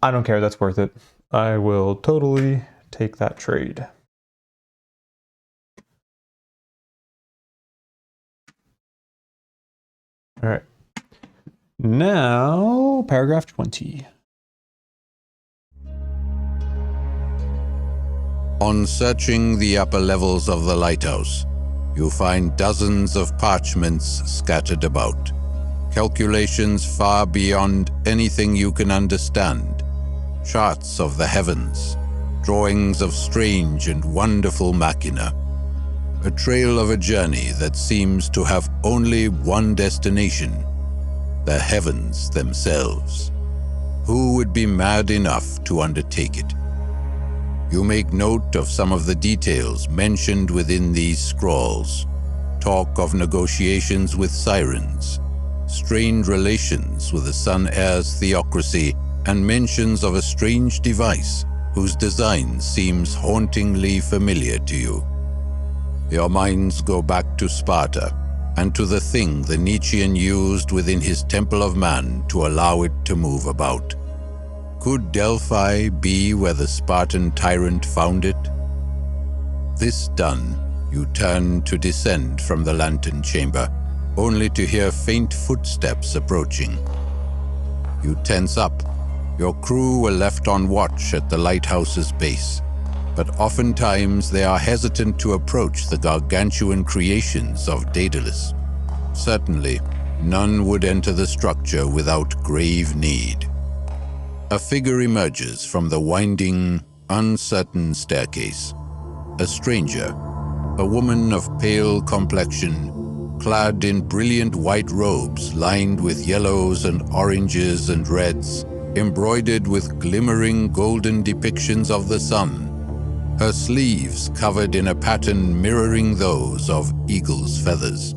Speaker 1: I don't care, that's worth it. I will totally take that trade. All right. Now, paragraph 20.
Speaker 2: On searching the upper levels of the lighthouse, you find dozens of parchments scattered about. Calculations far beyond anything you can understand. Charts of the heavens, drawings of strange and wonderful machina. A trail of a journey that seems to have only one destination, the heavens themselves. Who would be mad enough to undertake it? You make note of some of the details mentioned within these scrawls. Talk of negotiations with sirens, strained relations with the Sun Heir's theocracy, and mentions of a strange device whose design seems hauntingly familiar to you. Your minds go back to Sparta and to the thing the Nietzschean used within his Temple of Man to allow it to move about. Could Delphi be where the Spartan tyrant found it? This done, you turn to descend from the lantern chamber, only to hear faint footsteps approaching. You tense up. Your crew were left on watch at the lighthouse's base, but oftentimes they are hesitant to approach the gargantuan creations of Daedalus. Certainly, none would enter the structure without grave need. A figure emerges from the winding, uncertain staircase. A stranger, a woman of pale complexion, clad in brilliant white robes lined with yellows and oranges and reds, embroidered with glimmering golden depictions of the sun, her sleeves covered in a pattern mirroring those of eagle's feathers.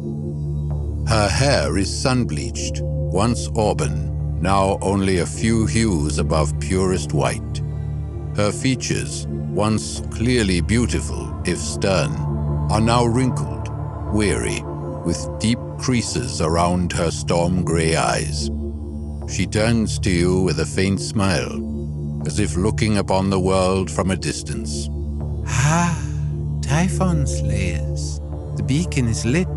Speaker 2: Her hair is sun-bleached, once auburn, now only a few hues above purest white. Her features, once clearly beautiful, if stern, are now wrinkled, weary, with deep creases around her storm-gray eyes. She turns to you with a faint smile, as if looking upon the world from a distance.
Speaker 3: Ah, Typhon Slayers, the beacon is lit,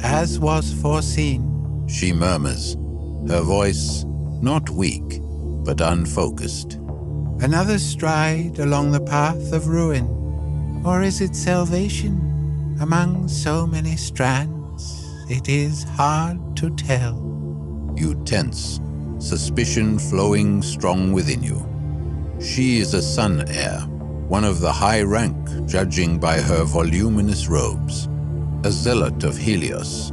Speaker 3: as was foreseen,
Speaker 2: She murmurs, her voice not weak, but unfocused.
Speaker 3: Another stride along the path of ruin, or is it salvation? Among so many strands, it is hard to tell.
Speaker 2: You tense, suspicion flowing strong within you. She is a sun heir, one of the high rank, judging by her voluminous robes, a zealot of Helios,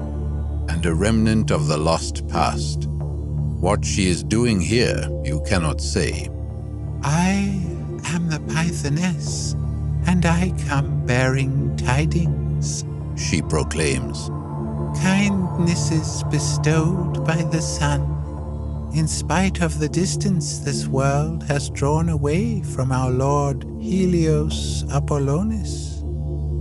Speaker 2: and a remnant of the lost past. What she is doing here, you cannot say.
Speaker 3: I am the Pythoness, and I come bearing tidings.
Speaker 2: She proclaims.
Speaker 3: Kindnesses bestowed by the sun. In spite of the distance this world has drawn away from our Lord Helios Apollonus.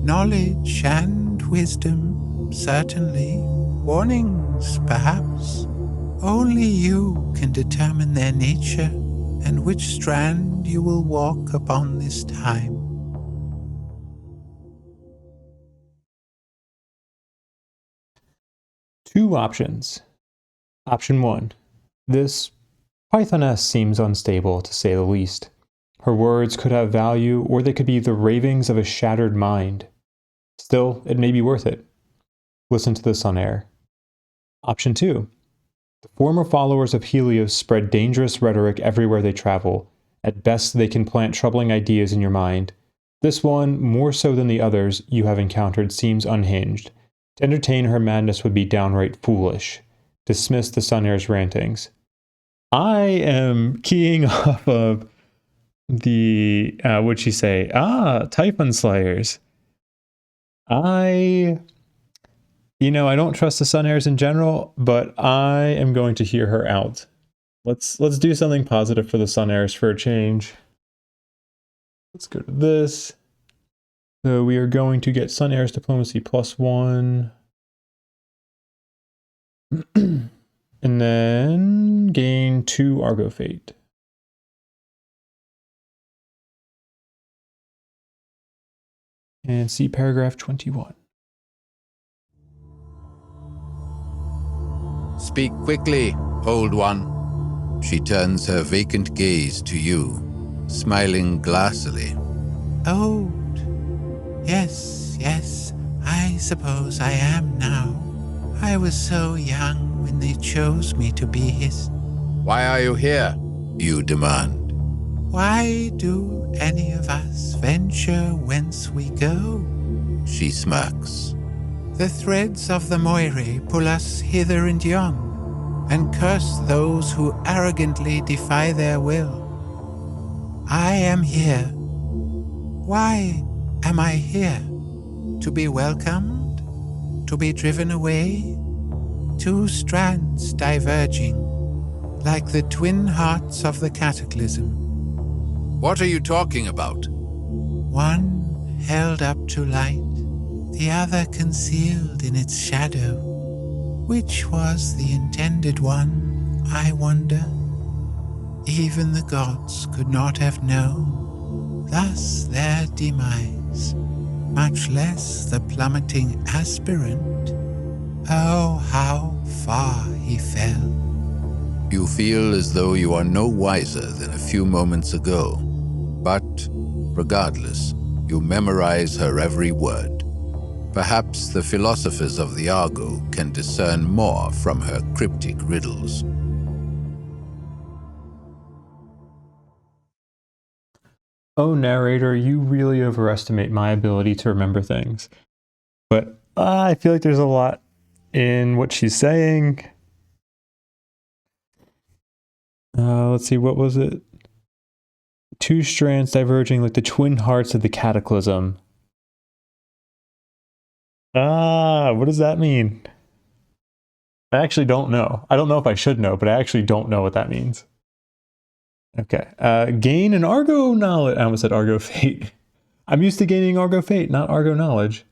Speaker 3: Knowledge and wisdom, certainly. Warnings, perhaps. Only you can determine their nature and which strand you will walk upon this time.
Speaker 1: Two options. Option 1. This Pythoness seems unstable, to say the least. Her words could have value, or they could be the ravings of a shattered mind. Still, it may be worth it. Listen to the Sun Heir. Option 2. The former followers of Helios spread dangerous rhetoric everywhere they travel. At best, they can plant troubling ideas in your mind. This one, more so than the others you have encountered, seems unhinged. To entertain her madness would be downright foolish. Dismiss the Sun Heir's rantings. I am keying off of the, what'd she say? Typhon Slayers. I don't trust the Sun Heirs in general, but I am going to hear her out. Let's do something positive for the Sun Heirs for a change. Let's go to this. So we are going to get Sun Heirs Diplomacy +1. And then gain 2 Argo Fate. And see paragraph 21.
Speaker 2: Speak quickly, old one. She turns her vacant gaze to you, smiling glassily.
Speaker 3: Old. Yes, I suppose I am now. I was so young when they chose me to be his.
Speaker 4: Why are you here?
Speaker 2: You demand.
Speaker 3: Why do any of us venture whence we go?
Speaker 2: She smirks.
Speaker 3: The threads of the Moire pull us hither and yon, and curse those who arrogantly defy their will. I am here. Why am I here? To be welcomed? To be driven away? Two strands diverging, like the twin hearts of the cataclysm.
Speaker 4: What are you talking about?
Speaker 3: One held up to light, the other concealed in its shadow. Which was the intended one, I wonder? Even the gods could not have known. Thus their demise, much less the plummeting aspirant. Oh, how far he fell.
Speaker 2: You feel as though you are no wiser than a few moments ago. But, regardless, you memorize her every word. Perhaps the philosophers of the Argo can discern more from her cryptic riddles.
Speaker 1: Oh, narrator, you really overestimate my ability to remember things. But I feel like there's a lot in what she's saying. Let's see, what was it? Two strands diverging like the twin hearts of the cataclysm. What does that mean? I actually don't know. I don't know if I should know, but I actually don't know what that means. Okay. Gain an Argo knowledge. I almost said Argo fate. I'm used to gaining Argo fate, not Argo knowledge.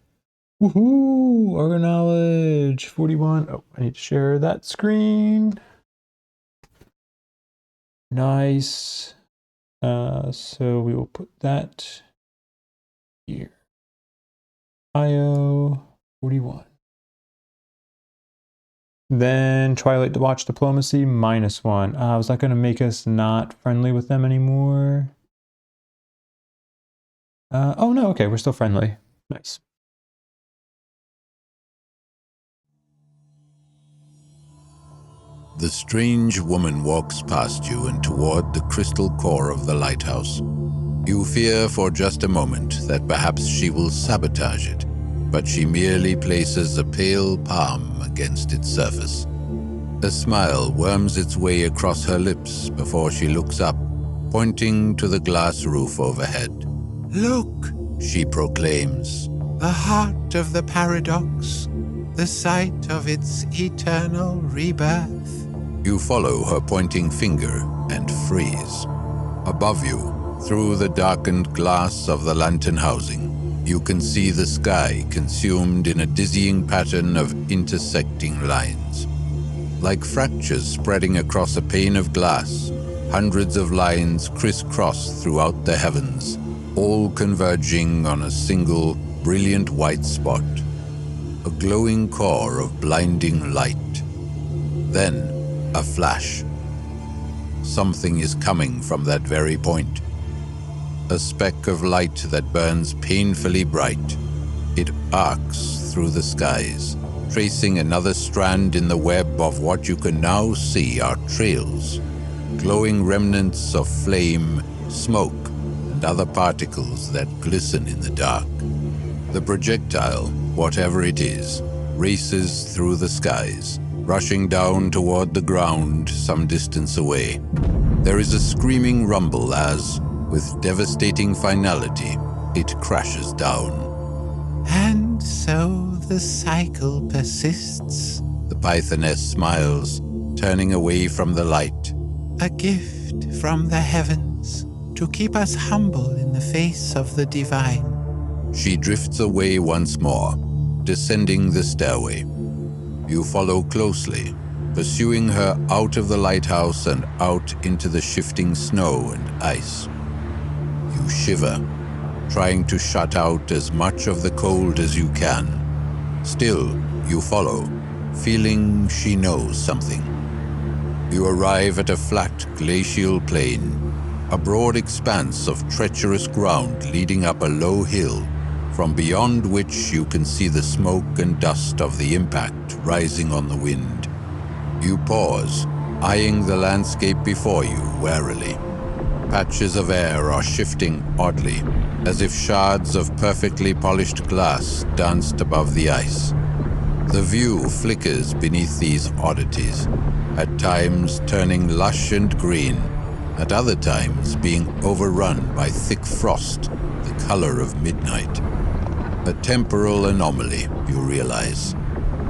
Speaker 1: Woohoo! Argo knowledge 41. Oh, I need to share that screen. Nice. So we will put that here. IO 41. Then Twilight Watch Diplomacy -1. Was that going to make us not friendly with them anymore? Oh no, okay, we're still friendly. Nice.
Speaker 2: The strange woman walks past you and toward the crystal core of the lighthouse. You fear for just a moment that perhaps she will sabotage it, but she merely places a pale palm against its surface. A smile worms its way across her lips before she looks up, pointing to the glass roof overhead.
Speaker 3: Look,
Speaker 2: She proclaims,
Speaker 3: the heart of the paradox, the site of its eternal rebirth.
Speaker 2: You follow her pointing finger and freeze. Above you, through the darkened glass of the lantern housing, you can see the sky consumed in a dizzying pattern of intersecting lines. Like fractures spreading across a pane of glass, hundreds of lines crisscross throughout the heavens, all converging on a single, brilliant white spot. A glowing core of blinding light. Then, a flash. Something is coming from that very point. A speck of light that burns painfully bright. It arcs through the skies, tracing another strand in the web of what you can now see are trails, glowing remnants of flame, smoke, and other particles that glisten in the dark. The projectile, whatever it is, races through the skies, rushing down toward the ground some distance away. There is a screaming rumble as, with devastating finality, it crashes down.
Speaker 3: And so the cycle persists.
Speaker 2: The Pythoness smiles, turning away from the light.
Speaker 3: A gift from the heavens to keep us humble in the face of the divine.
Speaker 2: She drifts away once more, descending the stairway. You follow closely, pursuing her out of the lighthouse and out into the shifting snow and ice. You shiver, trying to shut out as much of the cold as you can. Still, you follow, feeling she knows something. You arrive at a flat glacial plain, a broad expanse of treacherous ground leading up a low hill, from beyond which you can see the smoke and dust of the impact rising on the wind. You pause, eyeing the landscape before you warily. Patches of air are shifting oddly, as if shards of perfectly polished glass danced above the ice. The view flickers beneath these oddities, at times turning lush and green, at other times being overrun by thick frost, the color of midnight. A temporal anomaly, you realize.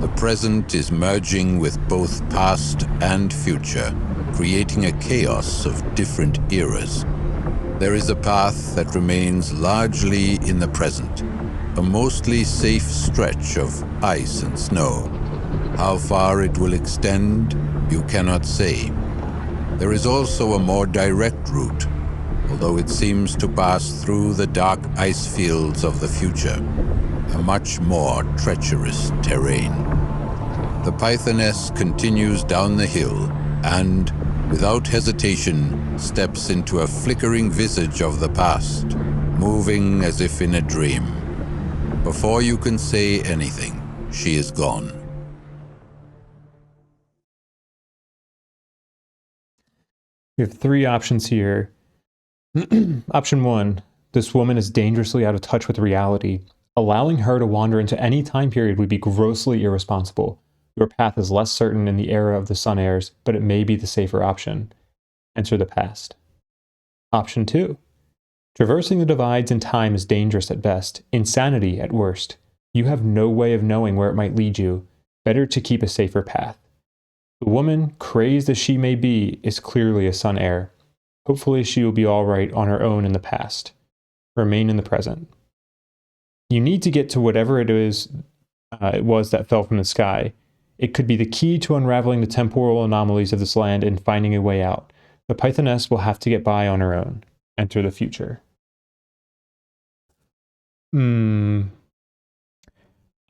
Speaker 2: The present is merging with both past and future, creating a chaos of different eras. There is a path that remains largely in the present, a mostly safe stretch of ice and snow. How far it will extend, you cannot say. There is also a more direct route, although it seems to pass through the dark ice fields of the future, a much more treacherous terrain. The Pythoness continues down the hill and, without hesitation, steps into a flickering visage of the past, moving as if in a dream. Before you can say anything, she is gone.
Speaker 1: We have three options here. Option 1, this woman is dangerously out of touch with reality. Allowing her to wander into any time period would be grossly irresponsible. Your path is less certain in the era of the Sun Heirs, but it may be the safer option. enter the past. Option 2. Traversing the divides in time is dangerous at best, insanity at worst. You have no way of knowing where it might lead you. Better to keep a safer path. The woman, crazed as she may be, is clearly a sun heir. Hopefully she will be all right on her own in the past. Remain in the present. You need to get to whatever it was that fell from the sky. It could be the key to unraveling the temporal anomalies of this land and finding a way out. The Pythoness will have to get by on her own. Enter the future. I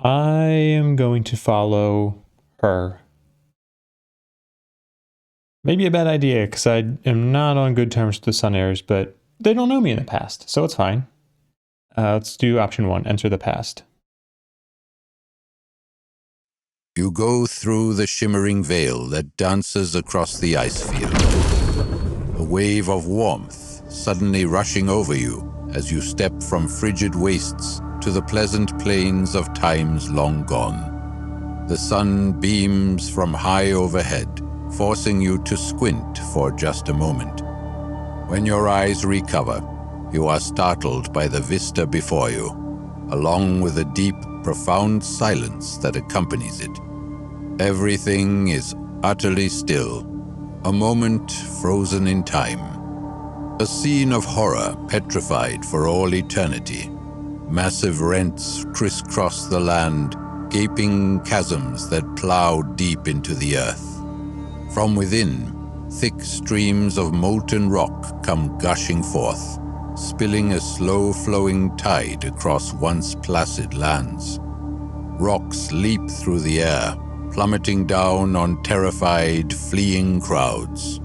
Speaker 1: am going to follow her. Maybe a bad idea, because I am not on good terms with the Sun Heirs, but they don't know me in the past, so it's fine. Let's do option 1, enter the past.
Speaker 2: You go through the shimmering veil that dances across the ice field. A wave of warmth suddenly rushing over you as you step from frigid wastes to the pleasant plains of times long gone. The sun beams from high overhead, forcing you to squint for just a moment. When your eyes recover, you are startled by the vista before you, along with the deep, profound silence that accompanies it. Everything is utterly still, a moment frozen in time. A scene of horror petrified for all eternity. Massive rents crisscross the land, gaping chasms that plow deep into the earth. From within, thick streams of molten rock come gushing forth, spilling a slow-flowing tide across once placid lands. Rocks leap through the air, plummeting down on terrified, fleeing crowds.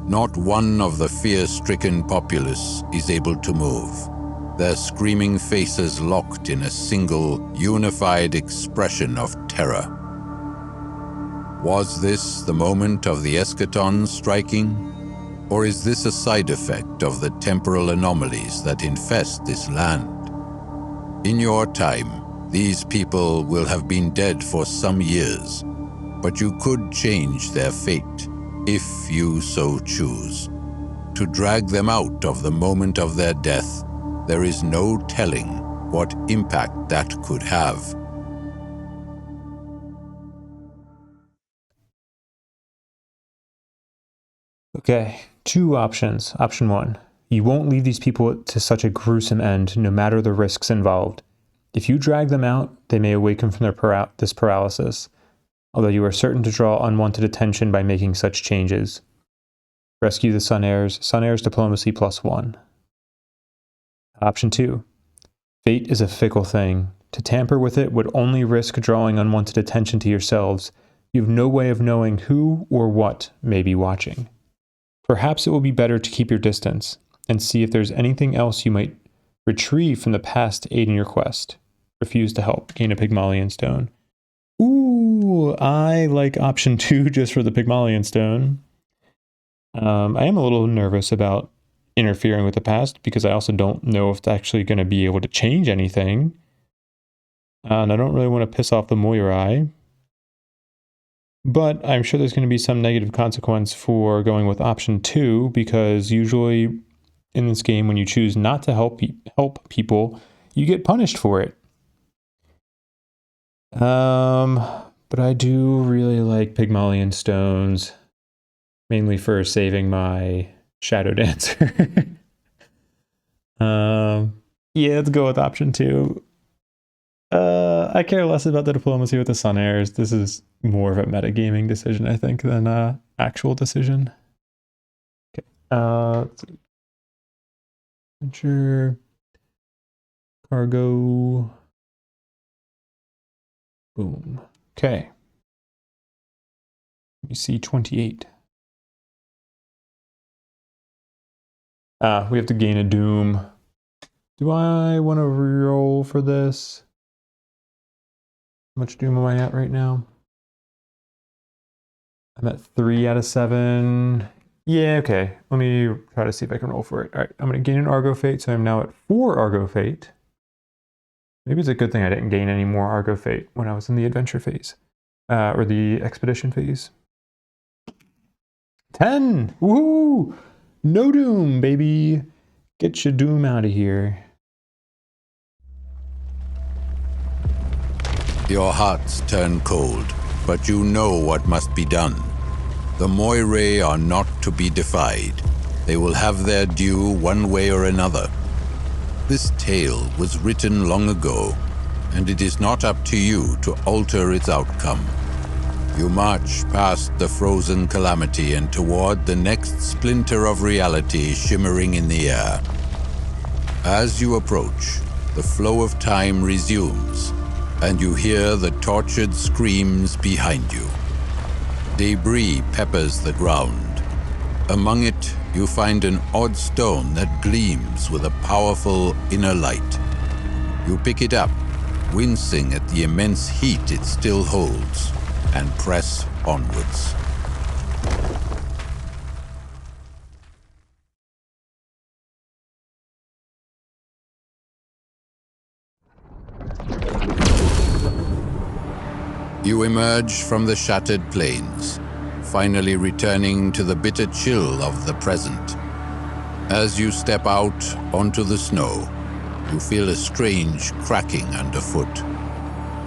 Speaker 2: Not one of the fear-stricken populace is able to move, their screaming faces locked in a single, unified expression of terror. Was this the moment of the eschaton striking? Or is this a side effect of the temporal anomalies that infest this land? In your time, these people will have been dead for some years, but you could change their fate, if you so choose. To drag them out of the moment of their death, there is no telling what impact that could have.
Speaker 1: Okay, 2 options. Option 1, you won't leave these people to such a gruesome end, no matter the risks involved. If you drag them out, they may awaken from this paralysis, although you are certain to draw unwanted attention by making such changes. Rescue the Sun Heirs. Sun Heirs diplomacy +1. Option 2, fate is a fickle thing. To tamper with it would only risk drawing unwanted attention to yourselves. You have no way of knowing who or what may be watching. Perhaps it will be better to keep your distance and see if there's anything else you might retrieve from the past to aid in your quest. Refuse to help. Gain a Pygmalion stone. Ooh, I like option 2 just for the Pygmalion stone. I am a little nervous about interfering with the past because I also don't know if it's actually going to be able to change anything. And I don't really want to piss off the Moirai. But I'm sure there's going to be some negative consequence for going with option 2, because usually in this game, when you choose not to help people, you get punished for it. But I do really like Pygmalion stones, mainly for saving my Shadow Dancer. Yeah, let's go with option 2. I care less about the diplomacy with the Sun Heirs. This is more of a metagaming decision, I think, than an actual decision. Okay. Let's see. Adventure. Cargo. Boom. Okay. Let me see 28. We have to gain a doom. Do I want to reroll for this? How much doom am I at right now? I'm at 3 out of 7. Yeah, okay. Let me try to see if I can roll for it. All right, I'm going to gain an Argo Fate, so I'm now at 4 Argo Fate. Maybe it's a good thing I didn't gain any more Argo Fate when I was in the adventure phase, or the expedition phase. 10! Woohoo! No doom, baby! Get your doom out of here.
Speaker 2: Your hearts turn cold, but you know what must be done. The Moirae are not to be defied. They will have their due one way or another. This tale was written long ago, and it is not up to you to alter its outcome. You march past the frozen calamity and toward the next splinter of reality shimmering in the air. As you approach, the flow of time resumes, and you hear the tortured screams behind you. Debris peppers the ground. Among it, you find an odd stone that gleams with a powerful inner light. You pick it up, wincing at the immense heat it still holds, and press onwards. You emerge from the shattered plains, finally returning to the bitter chill of the present. As you step out onto the snow, you feel a strange cracking underfoot.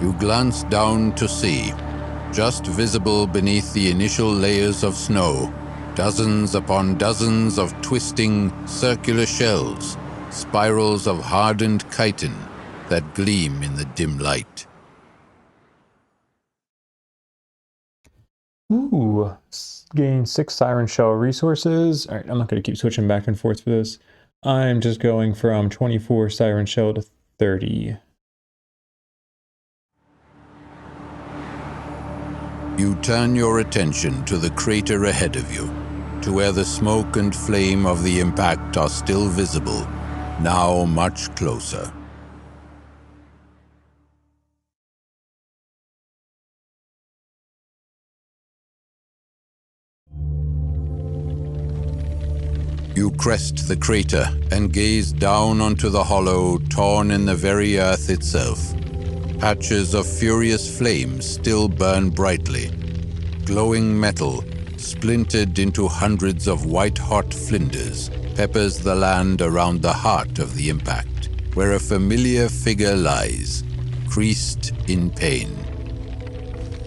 Speaker 2: You glance down to see, just visible beneath the initial layers of snow, dozens upon dozens of twisting, circular shells, spirals of hardened chitin that gleam in the dim light.
Speaker 1: Ooh, gain 6 Siren Shell resources. All right, I'm not going to keep switching back and forth for this. I'm just going from 24 Siren Shell to 30.
Speaker 2: You turn your attention to the crater ahead of you, to where the smoke and flame of the impact are still visible, now much closer. You crest the crater and gaze down onto the hollow torn in the very earth itself. Patches of furious flame still burn brightly. Glowing metal, splintered into hundreds of white-hot flinders, peppers the land around the heart of the impact, where a familiar figure lies, creased in pain.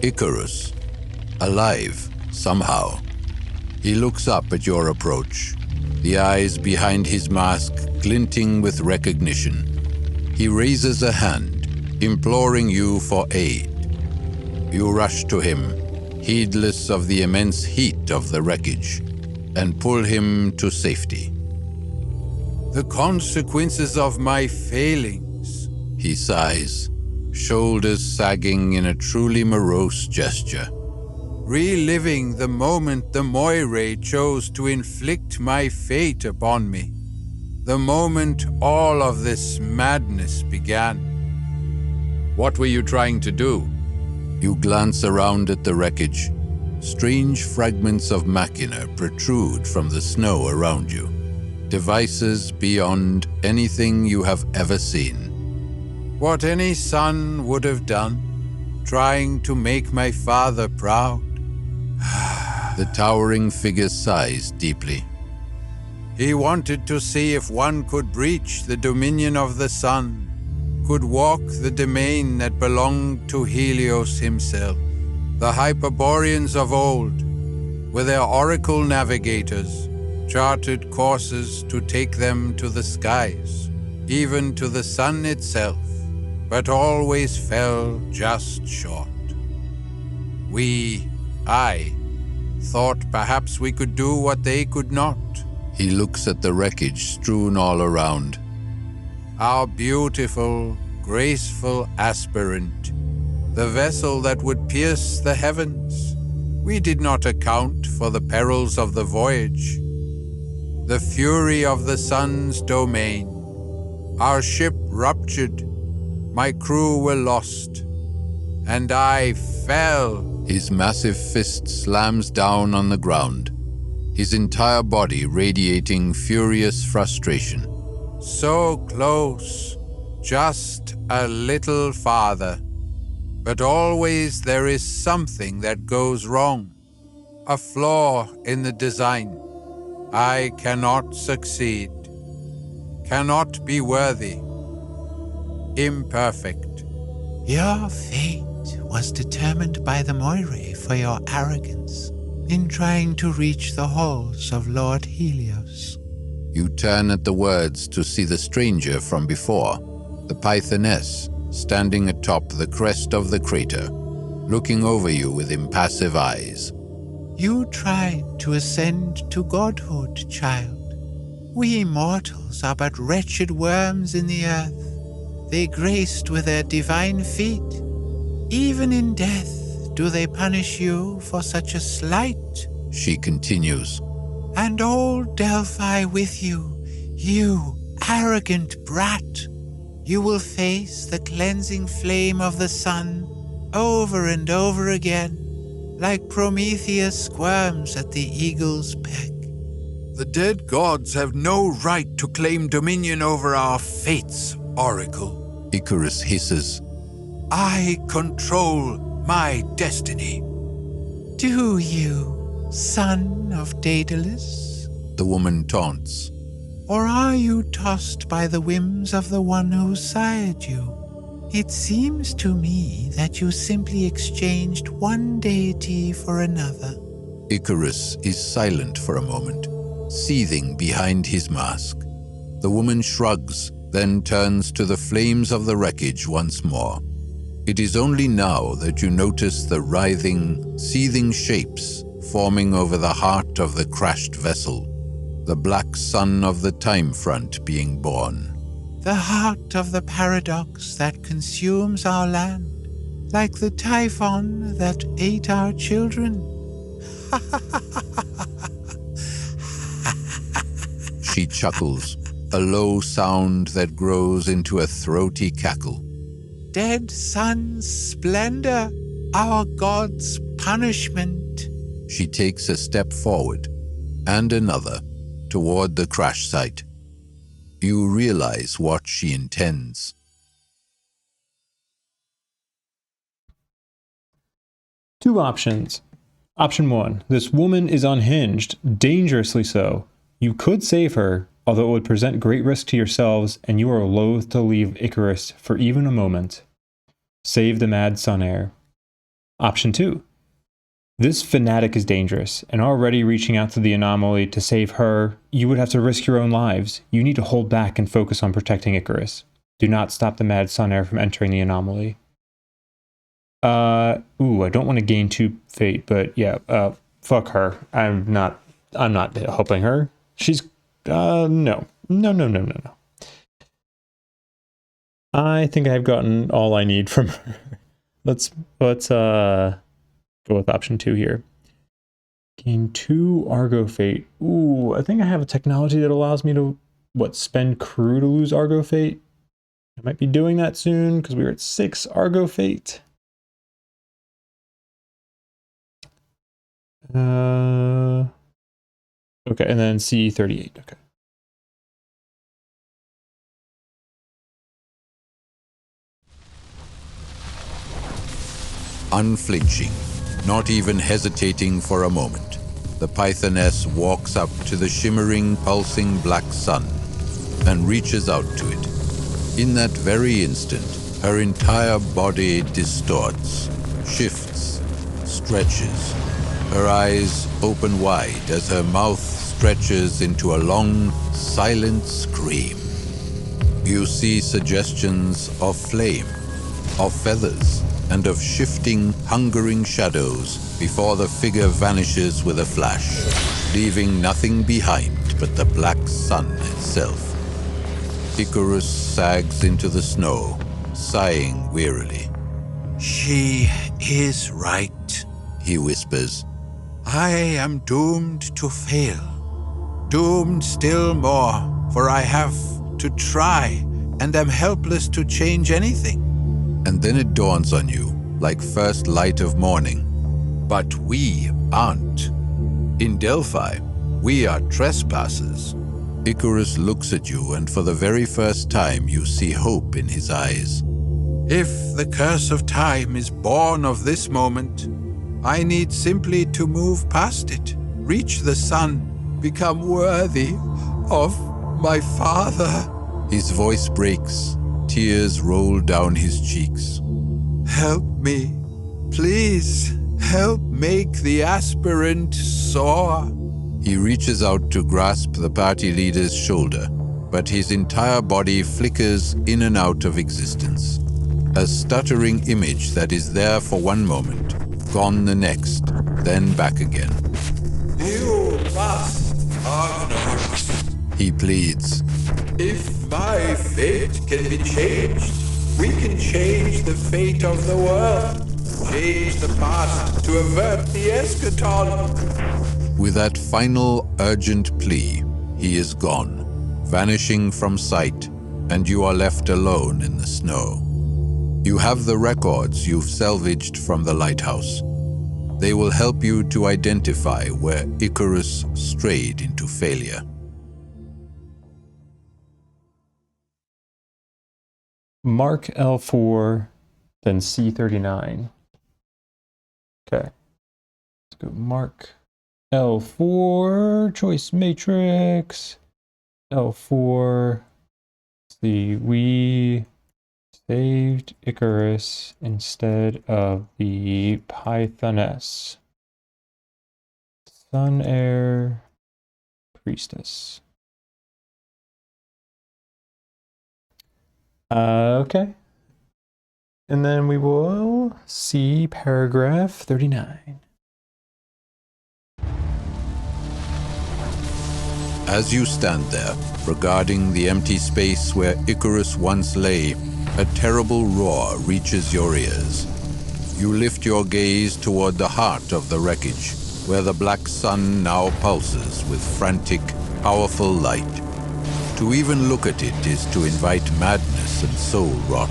Speaker 2: Icarus, alive somehow. He looks up at your approach, the eyes behind his mask glinting with recognition. He raises a hand, imploring you for aid. You rush to him, heedless of the immense heat of the wreckage, and pull him to safety. "The consequences of my failings," he sighs, shoulders sagging in a truly morose gesture. "Reliving the moment the Moirae chose to inflict my fate upon me. The moment all of this madness began." "What were you trying to do?" You glance around at the wreckage. Strange fragments of machina protrude from the snow around you. Devices beyond anything you have ever seen. "What any son would have done, trying to make my father proud." The towering figure sighs deeply. "He wanted to see if one could breach the dominion of the sun, could walk the domain that belonged to Helios himself. The Hyperboreans of old, with their oracle navigators, charted courses to take them to the skies, even to the sun itself, but always fell just short. I thought perhaps we could do what they could not." He looks at the wreckage strewn all around. "Our beautiful, graceful aspirant, the vessel that would pierce the heavens. We did not account for the perils of the voyage. The fury of the sun's domain. Our ship ruptured, my crew were lost, and I fell." His massive fist slams down on the ground, his entire body radiating furious frustration. "So close, just a little farther. But always there is something that goes wrong. A flaw in the design. I cannot succeed. Cannot be worthy. Imperfect.
Speaker 3: Your fate was determined by the Moirae for your arrogance in trying to reach the halls of Lord Helios.
Speaker 2: You turn at the words to see the stranger from before, the Pythoness, standing atop the crest of the crater, looking over you with impassive eyes.
Speaker 3: You tried to ascend to godhood, child. We mortals are but wretched worms in the earth. They graced with their divine feet. Even in death do they punish you for such a slight.
Speaker 2: She continues.
Speaker 3: And all Delphi with you, you arrogant brat. You will face the cleansing flame of the sun over and over again, like Prometheus squirms at the eagle's peck.
Speaker 4: The dead gods have no right to claim dominion over our fates, Oracle.
Speaker 2: Icarus hisses.
Speaker 4: I control my destiny.
Speaker 3: Do you, son of Daedalus?
Speaker 2: The woman taunts.
Speaker 3: Or are you tossed by the whims of the one who sired you? It seems to me that you simply exchanged one deity for another.
Speaker 2: Icarus is silent for a moment, seething behind his mask. The woman shrugs, then turns to the flames of the wreckage once more. It is only now that you notice the writhing, seething shapes forming over the heart of the crashed vessel, the black sun of the time front being born.
Speaker 3: The heart of the paradox that consumes our land, like the typhon that ate our children.
Speaker 2: She chuckles, a low sound that grows into a throaty cackle.
Speaker 3: Dead sun's splendor, our god's punishment.
Speaker 2: She takes a step forward, and another, toward the crash site. You realize what she intends.
Speaker 1: Two options. Option 1. This woman is unhinged, dangerously so. You could save her, although it would present great risk to yourselves, and you are loath to leave Icarus for even a moment. Save the mad sun heir. Option 2. This fanatic is dangerous, and already reaching out to the anomaly to save her, you would have to risk your own lives. You need to hold back and focus on protecting Icarus. Do not stop the mad sun heir from entering the anomaly. I don't want to gain 2 fate, but yeah, fuck her. I'm not helping her. She's, no. I think I've gotten all I need from her. Let's go with option 2 here. Gain 2 Argo fate. Ooh, I think I have a technology that allows me to, spend crew to lose Argo fate? I might be doing that soon, because we were at 6 Argo fate. Okay, and then C38, okay.
Speaker 2: Unflinching, not even hesitating for a moment, the Pythoness walks up to the shimmering, pulsing black sun and reaches out to it. In that very instant, her entire body distorts, shifts, stretches. Her eyes open wide as her mouth stretches into a long, silent scream. You see suggestions of flame, of feathers, and of shifting, hungering shadows before the figure vanishes with a flash, leaving nothing behind but the black sun itself. Icarus sags into the snow, sighing wearily.
Speaker 4: She is right,
Speaker 2: he whispers.
Speaker 4: I am doomed to fail. Doomed still more, for I have to try and am helpless to change anything.
Speaker 2: And then it dawns on you, like first light of morning.
Speaker 4: But we aren't. In Delphi, we are trespassers.
Speaker 2: Icarus looks at you, and for the very first time you see hope in his eyes.
Speaker 4: If the curse of time is born of this moment, I need simply to move past it, reach the sun, become worthy of my father.
Speaker 2: His voice breaks. Tears roll down his cheeks.
Speaker 4: Help me. Please, help make the aspirant soar.
Speaker 2: He reaches out to grasp the party leader's shoulder, but his entire body flickers in and out of existence. A stuttering image that is there for one moment, gone the next, then back again.
Speaker 4: You must, Argonauts.
Speaker 2: He pleads.
Speaker 4: If my fate can be changed, we can change the fate of the world. Change the past to avert the eschaton.
Speaker 2: With that final urgent plea, he is gone, vanishing from sight, and you are left alone in the snow. You have the records you've salvaged from the lighthouse. They will help you to identify where Icarus strayed into failure.
Speaker 1: Mark L4, then C39. Okay. Let's go Mark L4, choice matrix. L4. Let's see, we saved Icarus instead of the Pythoness. Sun Air Priestess. Okay. And then we will see paragraph 39.
Speaker 2: As you stand there, regarding the empty space where Icarus once lay, a terrible roar reaches your ears. You lift your gaze toward the heart of the wreckage, where the black sun now pulses with frantic, powerful light. To even look at it is to invite madness and soul rot.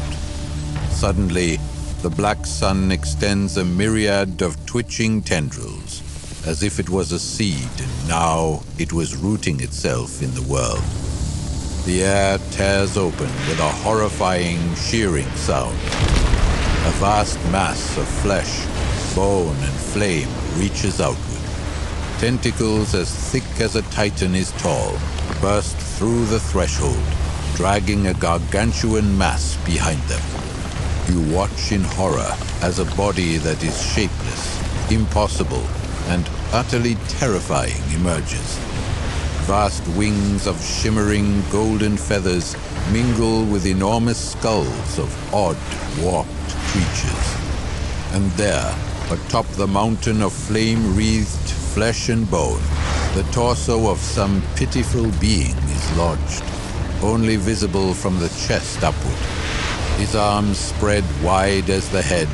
Speaker 2: Suddenly, the black sun extends a myriad of twitching tendrils, as if it was a seed and now it was rooting itself in the world. The air tears open with a horrifying, shearing sound. A vast mass of flesh, bone, and flame reaches outward. Tentacles as thick as a titan is tall burst through the threshold, dragging a gargantuan mass behind them. You watch in horror as a body that is shapeless, impossible, and utterly terrifying emerges. Vast wings of shimmering golden feathers mingle with enormous skulls of odd, warped creatures. And there, atop the mountain of flame-wreathed flesh and bone, the torso of some pitiful being is lodged, only visible from the chest upward. His arms spread wide as the head,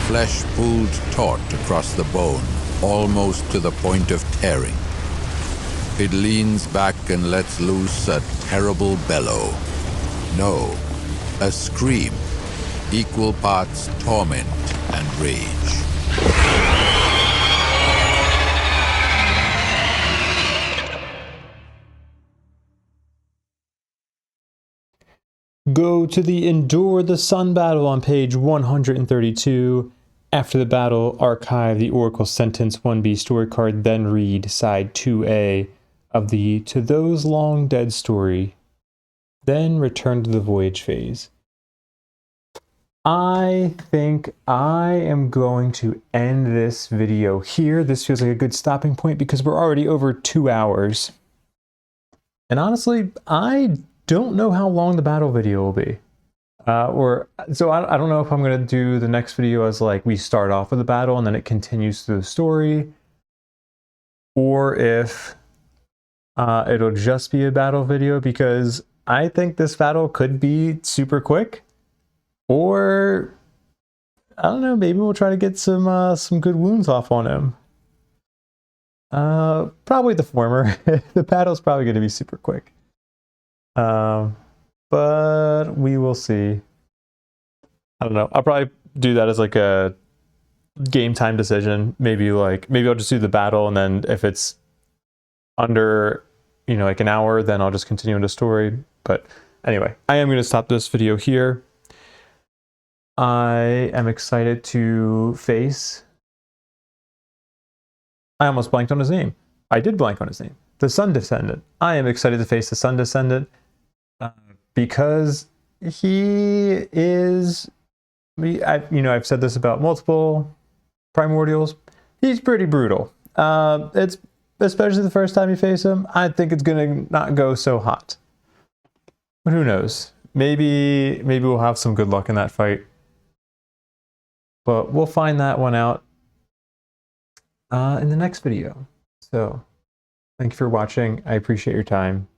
Speaker 2: flesh pulled taut across the bone, almost to the point of tearing. It leans back and lets loose a terrible bellow. No, a scream, equal parts torment and rage.
Speaker 1: Go to the Endure the Sun battle on page 132. After the battle, archive the Oracle Sentence 1B story card, then read side 2A of the To Those Long Dead story. Then return to the voyage phase. I think I am going to end this video here. This feels like a good stopping point because we're already over 2 hours. And honestly, I don't know how long the battle video will be. So I don't know if I'm going to do the next video as like we start off with the battle and then it continues through the story, or if it'll just be a battle video, because I think this battle could be super quick, or I don't know, maybe we'll try to get some good wounds off on him. Probably the former. The battle's probably going to be super quick. But we will see. I don't know. I'll probably do that as like a game time decision. Maybe I'll just do the battle, and then if it's under, like an hour, then I'll just continue into story. But anyway, I am going to stop this video here. I am excited to face I almost blanked on his name. I did blank on his name. The Sun Descendant. I am excited to face the Sun Descendant because he is, I've said this about multiple primordials. He's pretty brutal. It's especially the first time you face him. I think it's gonna not go so hot. But who knows? Maybe we'll have some good luck in that fight. But we'll find that one out in the next video. So thank you for watching. I appreciate your time.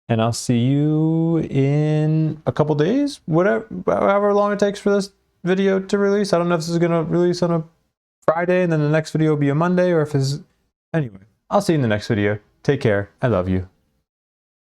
Speaker 1: And I'll see you in a couple days, however long it takes for this video to release. I don't know if this is going to release on a Friday and then the next video will be a Monday, or if it's... Anyway, I'll see you in the next video. Take care. I love you.